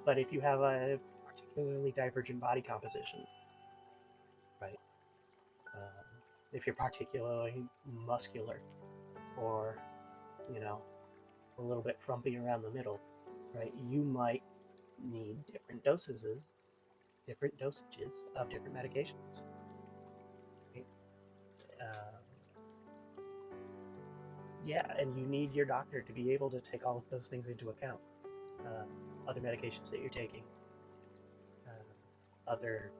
but if you have a particularly divergent body composition, right? Um, if you're particularly muscular or, you know, a little bit frumpy around the middle, right? You might need different dosages of different medications. Right? Uh, yeah, and you need your doctor to be able to take all of those things into account. Uh, Other medications that you're taking, other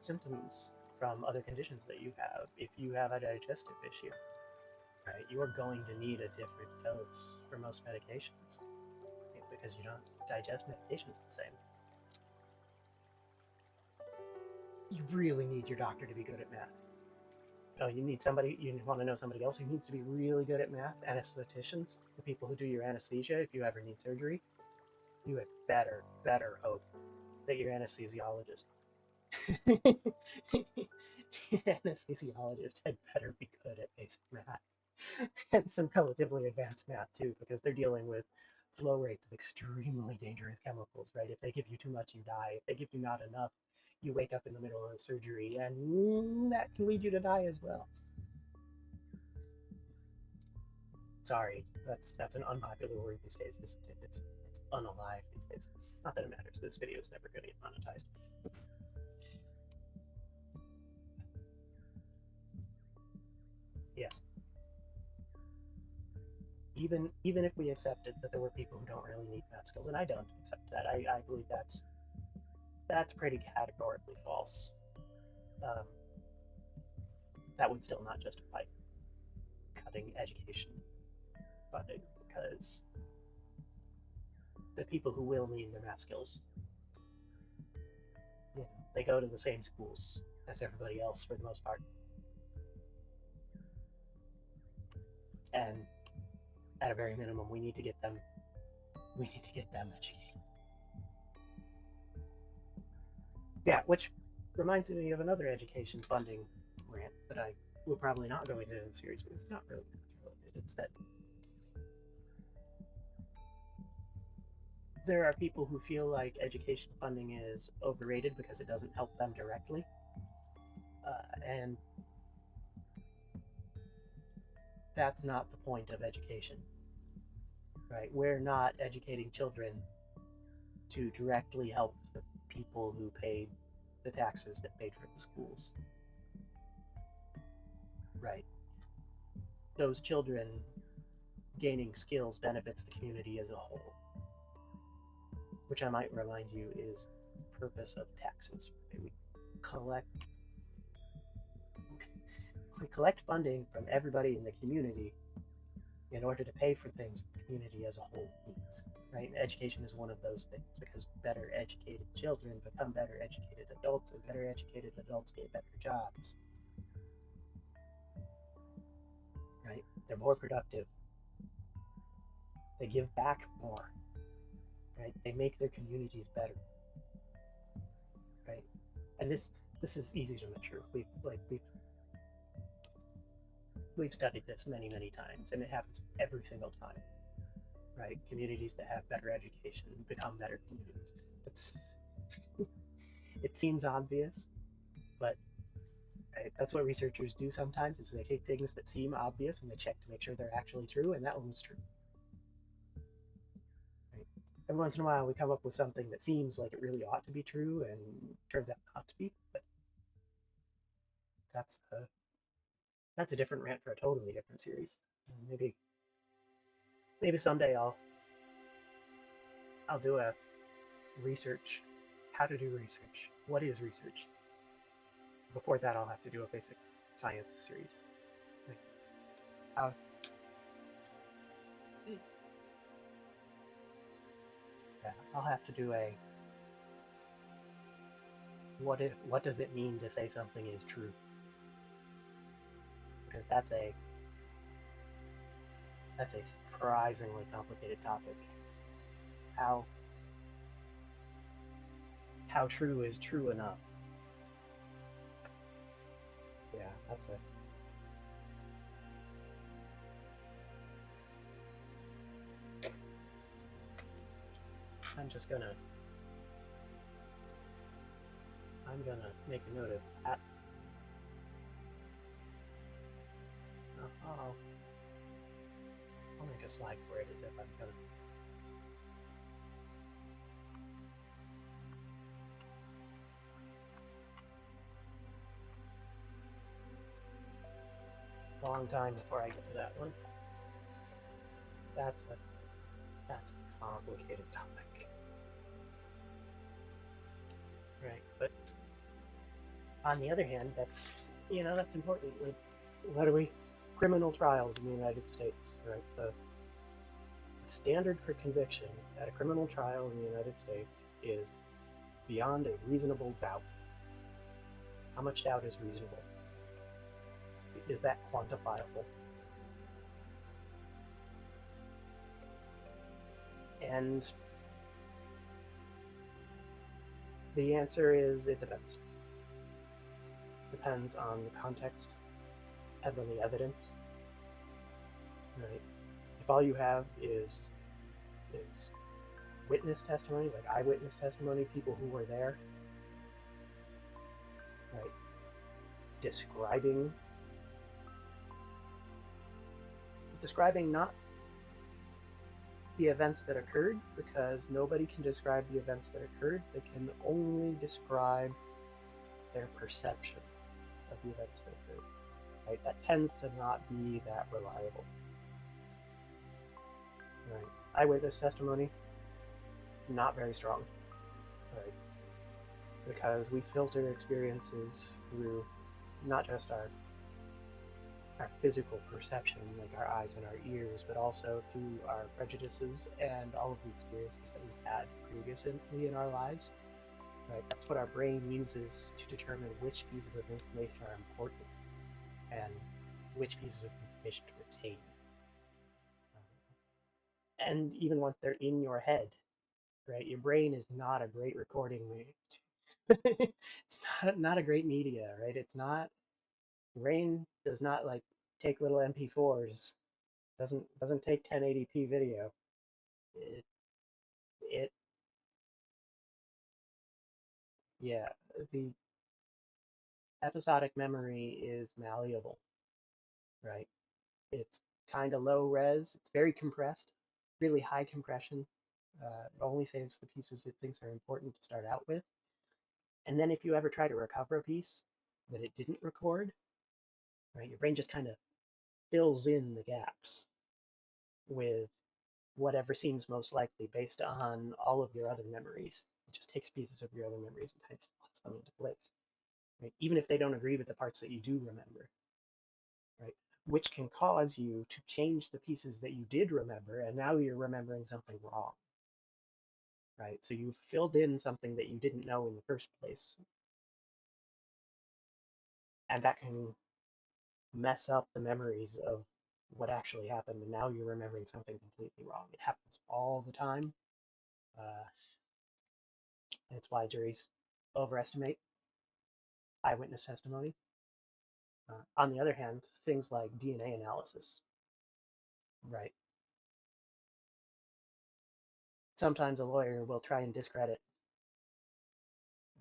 symptoms from other conditions that you have. If you have a digestive issue, right, you are going to need a different dose for most medications because you don't digest medications the same. You really need your doctor to be good at math. Oh, you need somebody, you want to know somebody else who needs to be really good at math? Aestheticians, the people who do your anesthesia if you ever need surgery. You had better hope that your anesthesiologist, your anesthesiologist had better be good at basic math and some relatively advanced math too, because they're dealing with flow rates of extremely dangerous chemicals, right? If they give you too much, you die. If they give you not enough, you wake up in the middle of surgery, and that can lead you to die as well. Sorry, that's an unpopular word these days. It's unalive these days. Not that it matters. This video is never going to get monetized. Yes, even if we accepted that there were people who don't really need math skills, and I don't accept that. I believe that's pretty categorically false. Um, that would still not justify cutting education funding because the people who will need their math skills, you know, they go to the same schools as everybody else for the most part, and at a very minimum, we need to get them educated. Yeah, which reminds me of another education funding rant that I will probably not go into in the series because it's not really related. It's that there are people who feel like education funding is overrated because it doesn't help them directly, and that's not the point of education, right? We're not educating children to directly help the people who paid the taxes that paid for the schools, right? those children gaining skills benefits the community as a whole, which I might remind you is the purpose of taxes. We collect we collect funding from everybody in the community in order to pay for things the community as a whole needs. Right? And education is one of those things because better educated children become better educated adults, and better educated adults get better jobs. Right? They're more productive. They give back more. Right? They make their communities better. Right? And this is easy to measure. We've studied this many times, and it happens every single time. Right? Communities that have better education become better communities. It's it seems obvious, but right, that's what researchers do sometimes. Is they take things that seem obvious and they check to make sure they're actually true, and that one was true. Right? Every once in a while, we come up with something that seems like it really ought to be true and turns out not to be. But that's a that's a different rant for a totally different series. Maybe someday I'll do a research, how to do research. What is research? Before that, I'll have to do a basic science series. Like how, yeah, I'll have to do a what does it mean to say something is true? Because that's a surprisingly complicated topic. How how true is true enough? Yeah, that's a. I'm just gonna I'm gonna make a note of that. I'll, I'll make a slide for it as if I'm gonna. Long time before I get to that one. That's a that's a complicated topic, right? But on the other hand, that's important. Like, what are we? Criminal trials in the United States, right? The standard for conviction at a criminal trial in the United States is beyond a reasonable doubt. How much doubt is reasonable? Is that quantifiable? And the answer is it depends. Depends on the context, depends on the evidence, right? If all you have is witness testimony, like eyewitness testimony, people who were there, right, describing not the events that occurred, because nobody can describe the events that occurred. They can only describe their perception of the events that occurred. Right? That tends to not be that reliable. Right? Eyewitness testimony, not very strong. Right? Because we filter experiences through not just our physical perception, like our eyes and our ears, but also through our prejudices and all of the experiences that we've had previously in our lives. Right? That's what our brain uses to determine which pieces of information are important and which pieces of information to retain. And even once they're in your head, right? Your brain is not a great recording. It's not a great media, right? It's not. Brain does not like take little MP4s. Doesn't take 1080p video. It it yeah. The episodic memory is malleable, right? It's kind of low res. It's very compressed, really high compression. It only saves the pieces it thinks are important to start out with. And then if you ever try to recover a piece that it didn't record, right, your brain just kind of fills in the gaps with whatever seems most likely based on all of your other memories. It just takes pieces of your other memories and kind of slots them into place, right? Even if they don't agree with the parts that you do remember, right? Which can cause you to change the pieces that you did remember, and now you're remembering something wrong, right? So you've filled in something that you didn't know in the first place, and that can mess up the memories of what actually happened, and now you're remembering something completely wrong. It happens all the time. Uh, it's why juries overestimate eyewitness testimony. On the other hand, things like DNA analysis, right? Sometimes a lawyer will try and discredit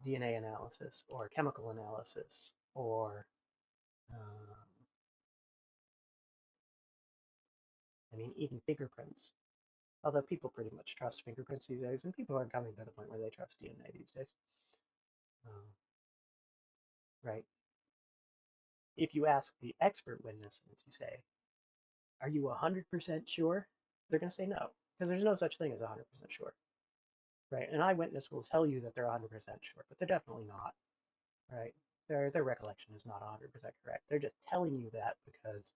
DNA analysis or chemical analysis or, I mean, even fingerprints. Although people pretty much trust fingerprints these days, and people are coming to the point where they trust DNA these days, um, right? If you ask the expert witnesses, you say, "Are you 100% sure?" They're going to say no, because there's no such thing as 100% sure, right? An eyewitness will tell you that they're 100% sure, but they're definitely not, right? Their recollection is not 100% correct. They're just telling you that because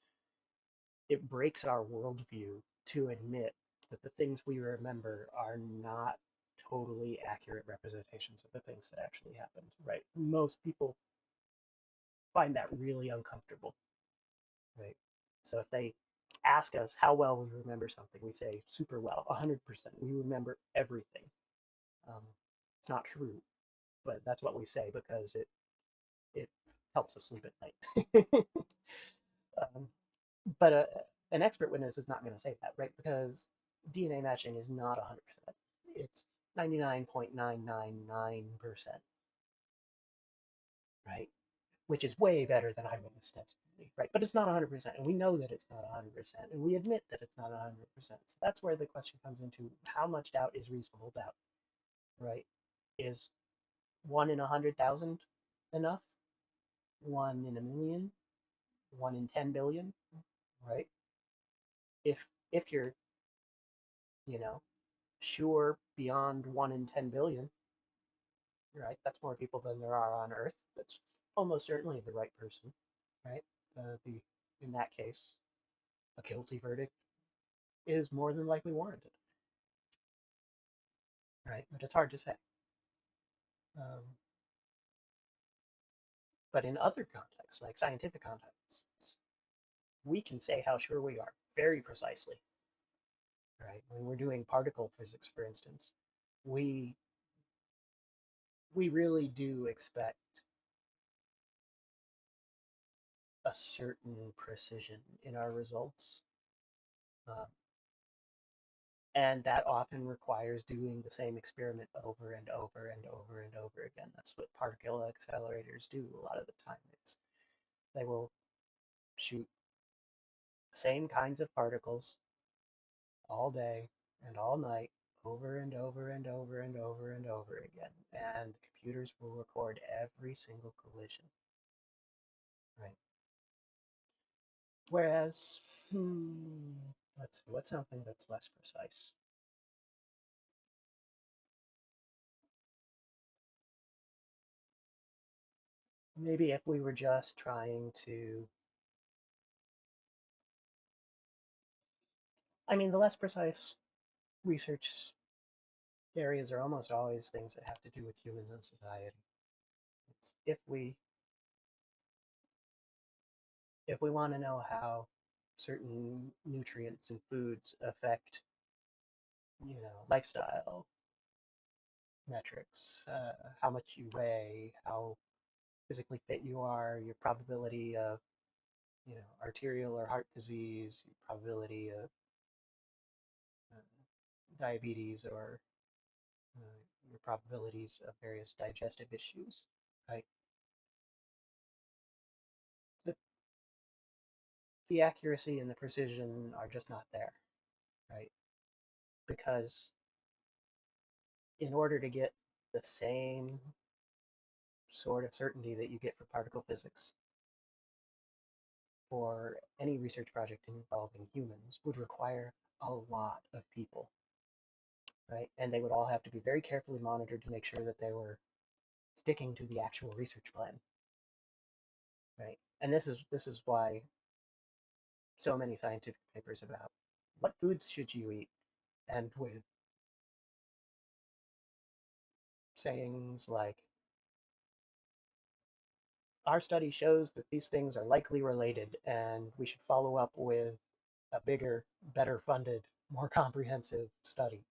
it breaks our worldview to admit that the things we remember are not totally accurate representations of the things that actually happened, right? Most people find that really uncomfortable, right? So if they ask us how well we remember something, we say super well, 100%. We remember everything. Um, it's not true, but that's what we say because it helps us sleep at night. um, but an expert witness is not going to say that, right? Because DNA matching is not 100%. It's 99.999%, right? Which is way better than eyewitness testimony, right? But it's not 100%, and we know that it's not 100%, and we admit that it's not 100%. So that's where the question comes into how much doubt is reasonable doubt, right? Is 1 in 100,000 enough? 1 in 1 million? 1 in 10 billion? Right? If if you're, you know, sure beyond 1 in 10 billion, right? That's more people than there are on Earth. That's almost certainly the right person, right? The in that case, a guilty verdict is more than likely warranted, right? But it's hard to say. Um, but in other contexts, like scientific contexts, we can say how sure we are very precisely, right? When we're doing particle physics, for instance, we we really do expect a certain precision in our results. Um, and that often requires doing the same experiment over and over and over and over again. That's what particle accelerators do a lot of the time. Is they will shoot the same kinds of particles all day and all night over and over and over and over and over again. And computers will record every single collision, right? Whereas, let's see, what's something that's less precise? Maybe if we were just trying to, I mean, the less precise research areas are almost always things that have to do with humans and society. It's if we want to know how certain nutrients and foods affect, lifestyle metrics, how much you weigh, how physically fit you are, your probability of, arterial or heart disease, your probability of uh, diabetes or your probabilities of various digestive issues, right? The, the accuracy and the precision are just not there, right? Because in order to get the same sort of certainty that you get for particle physics, for any research project involving humans would require a lot of people, right? And they would all have to be very carefully monitored to make sure that they were sticking to the actual research plan, right? And this is why so many scientific papers about what foods should you eat, and with sayings like, our study shows that these things are likely related, and we should follow up with a bigger, better funded, more comprehensive study,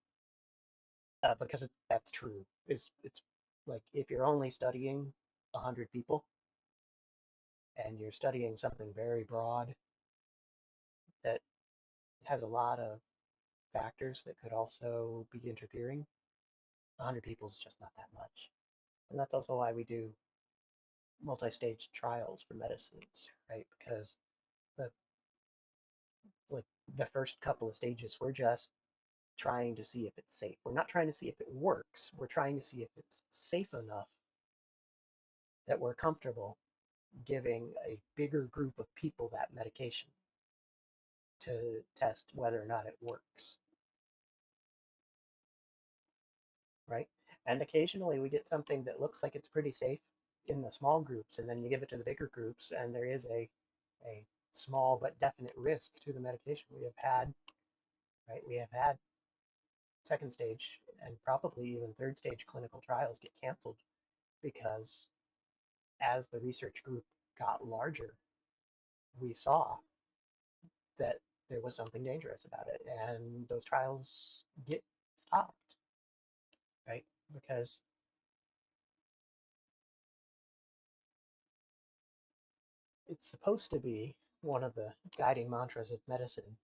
because that's true. It's like, if you're only studying 100 people and you're studying something very broad that has a lot of factors that could also be interfering, 100 people is just not that much. And that's also why we do multi-stage trials for medicines, right? Because the like the first couple of stages, we're just trying to see if it's safe. We're not trying to see if it works. We're trying to see if it's safe enough that we're comfortable giving a bigger group of people that medication to test whether or not it works, right? And occasionally we get something that looks like it's pretty safe in the small groups, and then you give it to the bigger groups, and there is a small but definite risk to the medication. We have had second stage and probably even third stage clinical trials get canceled because as the research group got larger, we saw that there was something dangerous about it, and those trials get stopped, right? Because it's supposed to be one of the guiding mantras of medicine,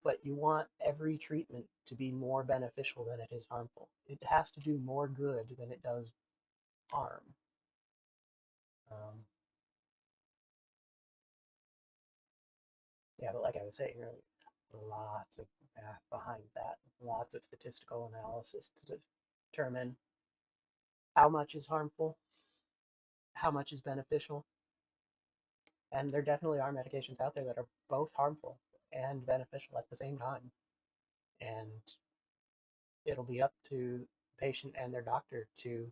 but you want every treatment to be more beneficial than it is harmful. It has to do more good than it does harm. Um, yeah, but like I was saying earlier, lots of math behind that, lots of statistical analysis to determine how much is harmful, how much is beneficial. And there definitely are medications out there that are both harmful and beneficial at the same time. And it'll be up to the patient and their doctor to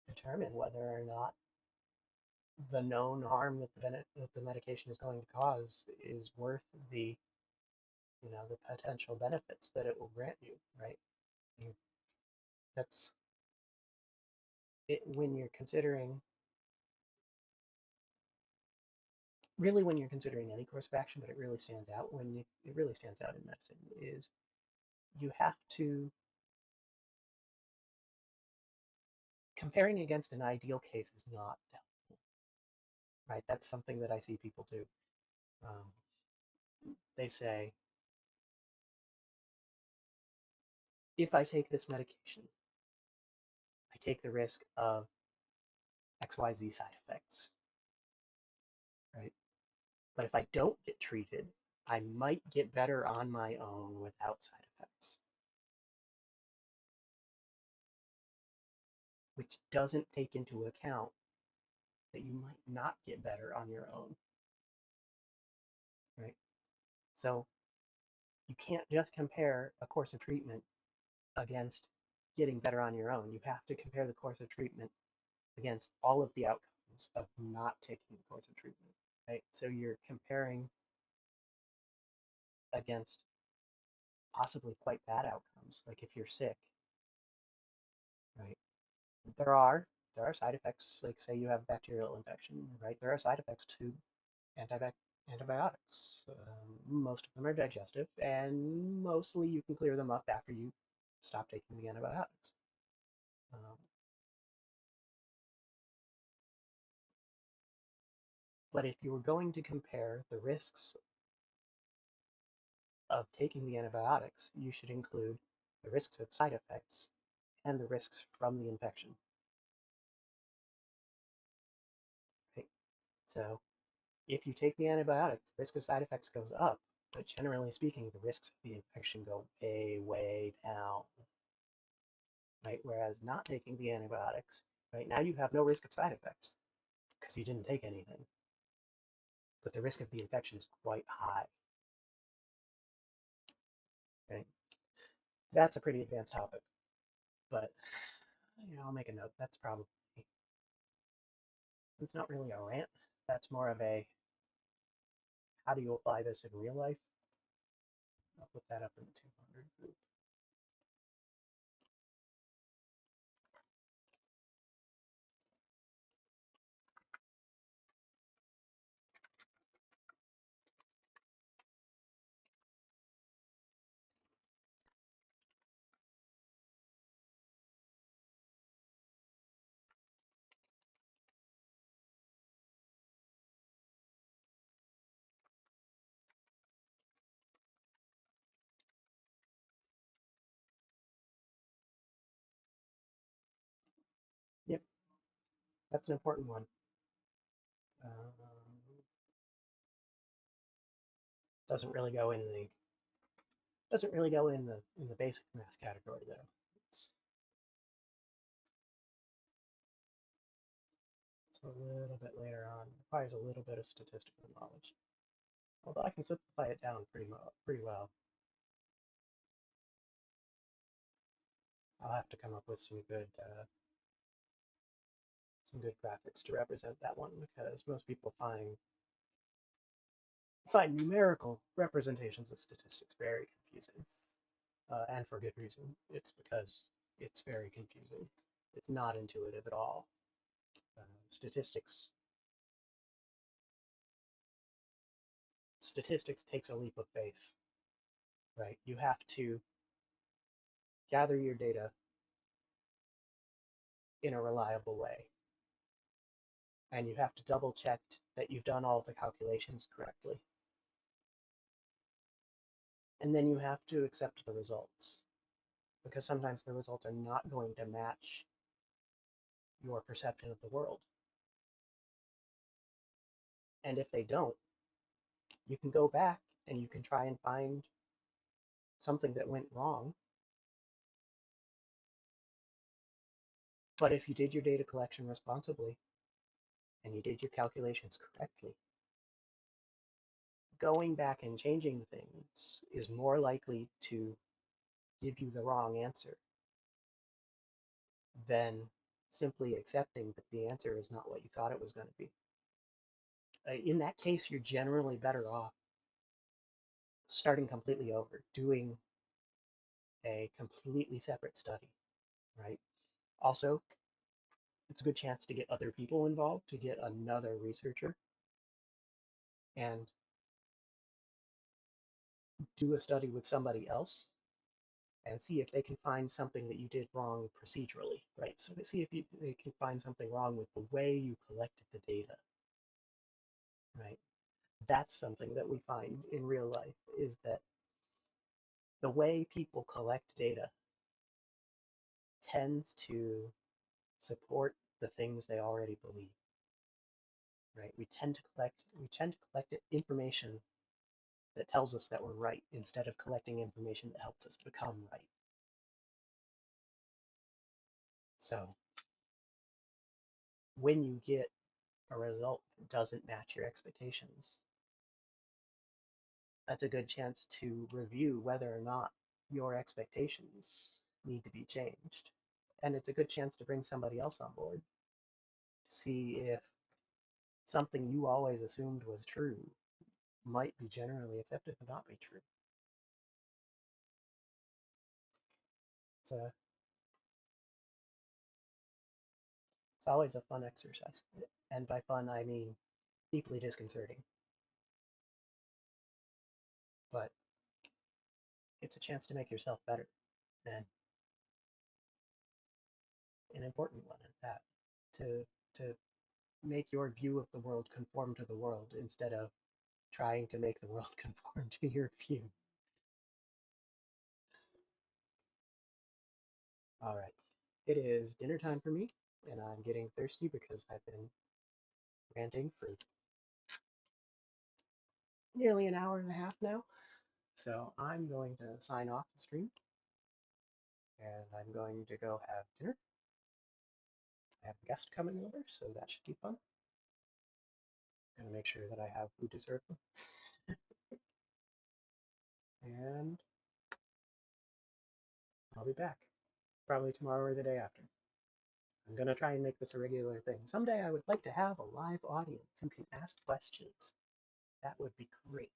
determine whether or not the known harm that the medication is going to cause is worth the potential benefits that it will grant you, right? That's it when you're considering really when you're considering any course of action, but it really stands out in medicine is you have to comparing against an ideal case is not right. That's something that I see people do. Um, they say, if I take this medication, I take the risk of XYZ side effects, right? But if I don't get treated, I might get better on my own without side effects, which doesn't take into account that you might not get better on your own, right? So you can't just compare a course of treatment against getting better on your own. You have to compare the course of treatment against all of the outcomes of not taking the course of treatment, right? So you're comparing against possibly quite bad outcomes, like if you're sick, right? There are there are side effects, like say you have a bacterial infection, right? There are side effects to antibac antibiotics. Most of them are digestive, and mostly you can clear them up after you stop taking the antibiotics. Um, but if you were going to compare the risks of taking the antibiotics, you should include the risks of side effects and the risks from the infection. Right? So if you take the antibiotics, the risk of side effects goes up, but generally speaking, the risks of the infection go way, way down. Right? Whereas not taking the antibiotics, right now you have no risk of side effects because you didn't take anything. but the risk of the infection is quite high. Okay? That's a pretty advanced topic, but I'll make a note. That's probably, it's not really a rant. That's more of a, how do you apply this in real life? I'll put that up in the 200 group. Yep, that's an important one. Doesn't really go in the basic math category though. It's a little bit later on. Requires a little bit of statistical knowledge. Although I can simplify it down pretty well. I'll have to come up with some good graphics to represent that one because most people find numerical representations of statistics very confusing, and for good reason. It's because it's very confusing. It's not intuitive at all. Statistics takes a leap of faith, right? You have to gather your data in a reliable way, and you have to double check that you've done all the calculations correctly. And then you have to accept the results, because sometimes the results are not going to match your perception of the world. And if they don't, you can go back and you can try and find something that went wrong. But if you did your data collection responsibly and you did your calculations correctly, going back and changing things is more likely to give you the wrong answer than simply accepting that the answer is not what you thought it was going to be. In that case, you're generally better off starting completely over, doing a completely separate study, right? Also, it's a good chance to get other people involved, to get another researcher and do a study with somebody else and see if they can find something that you did wrong procedurally, right? So they see if they can find something wrong with the way you collected the data, right? That's something that we find in real life is that the way people collect data tends to support the things they already believe, right? We tend to collect information that tells us that we're right instead of collecting information that helps us become right. So when you get a result that doesn't match your expectations, that's a good chance to review whether or not your expectations need to be changed. And it's a good chance to bring somebody else on board to see if something you always assumed was true might be generally accepted to not be true. It's it's always a fun exercise. And by fun, I mean deeply disconcerting. But it's a chance to make yourself better, and an important one at that. To to make your view of the world conform to the world instead of trying to make the world conform to your view. All right. It is dinner time for me, and I'm getting thirsty because I've been ranting for nearly an hour and a half now. So I'm going to sign off the stream, and I'm going to go have dinner. I have a guest coming over, so that should be fun. Gonna make sure that I have who deserve them. And I'll be back. Probably tomorrow or the day after. I'm gonna try and make this a regular thing. Someday I would like to have a live audience who can ask questions. That would be great.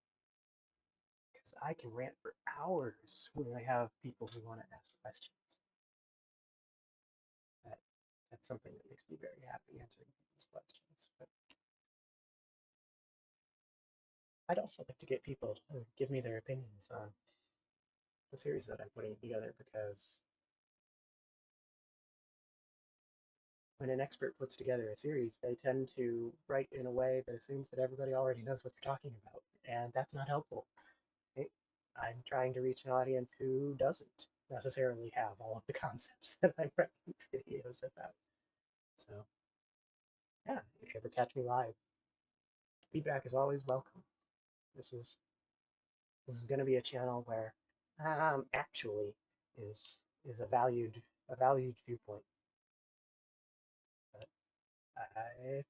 Because I can rant for hours when I have people who want to ask questions. That, that's something that makes me very happy answering people's questions. But I'd also like to get people to give me their opinions on the series that I'm putting together because when an expert puts together a series, they tend to write in a way that assumes that everybody already knows what they're talking about, and that's not helpful. I'm trying to reach an audience who doesn't necessarily have all of the concepts that I'm writing videos about. So, yeah, if you ever catch me live, feedback is always welcome. This is this is going to be a channel where actually is a valued viewpoint. But if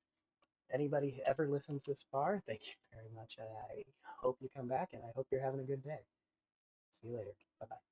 anybody ever listens this far, thank you very much. I hope you come back, and I hope you're having a good day. See you later. Bye bye.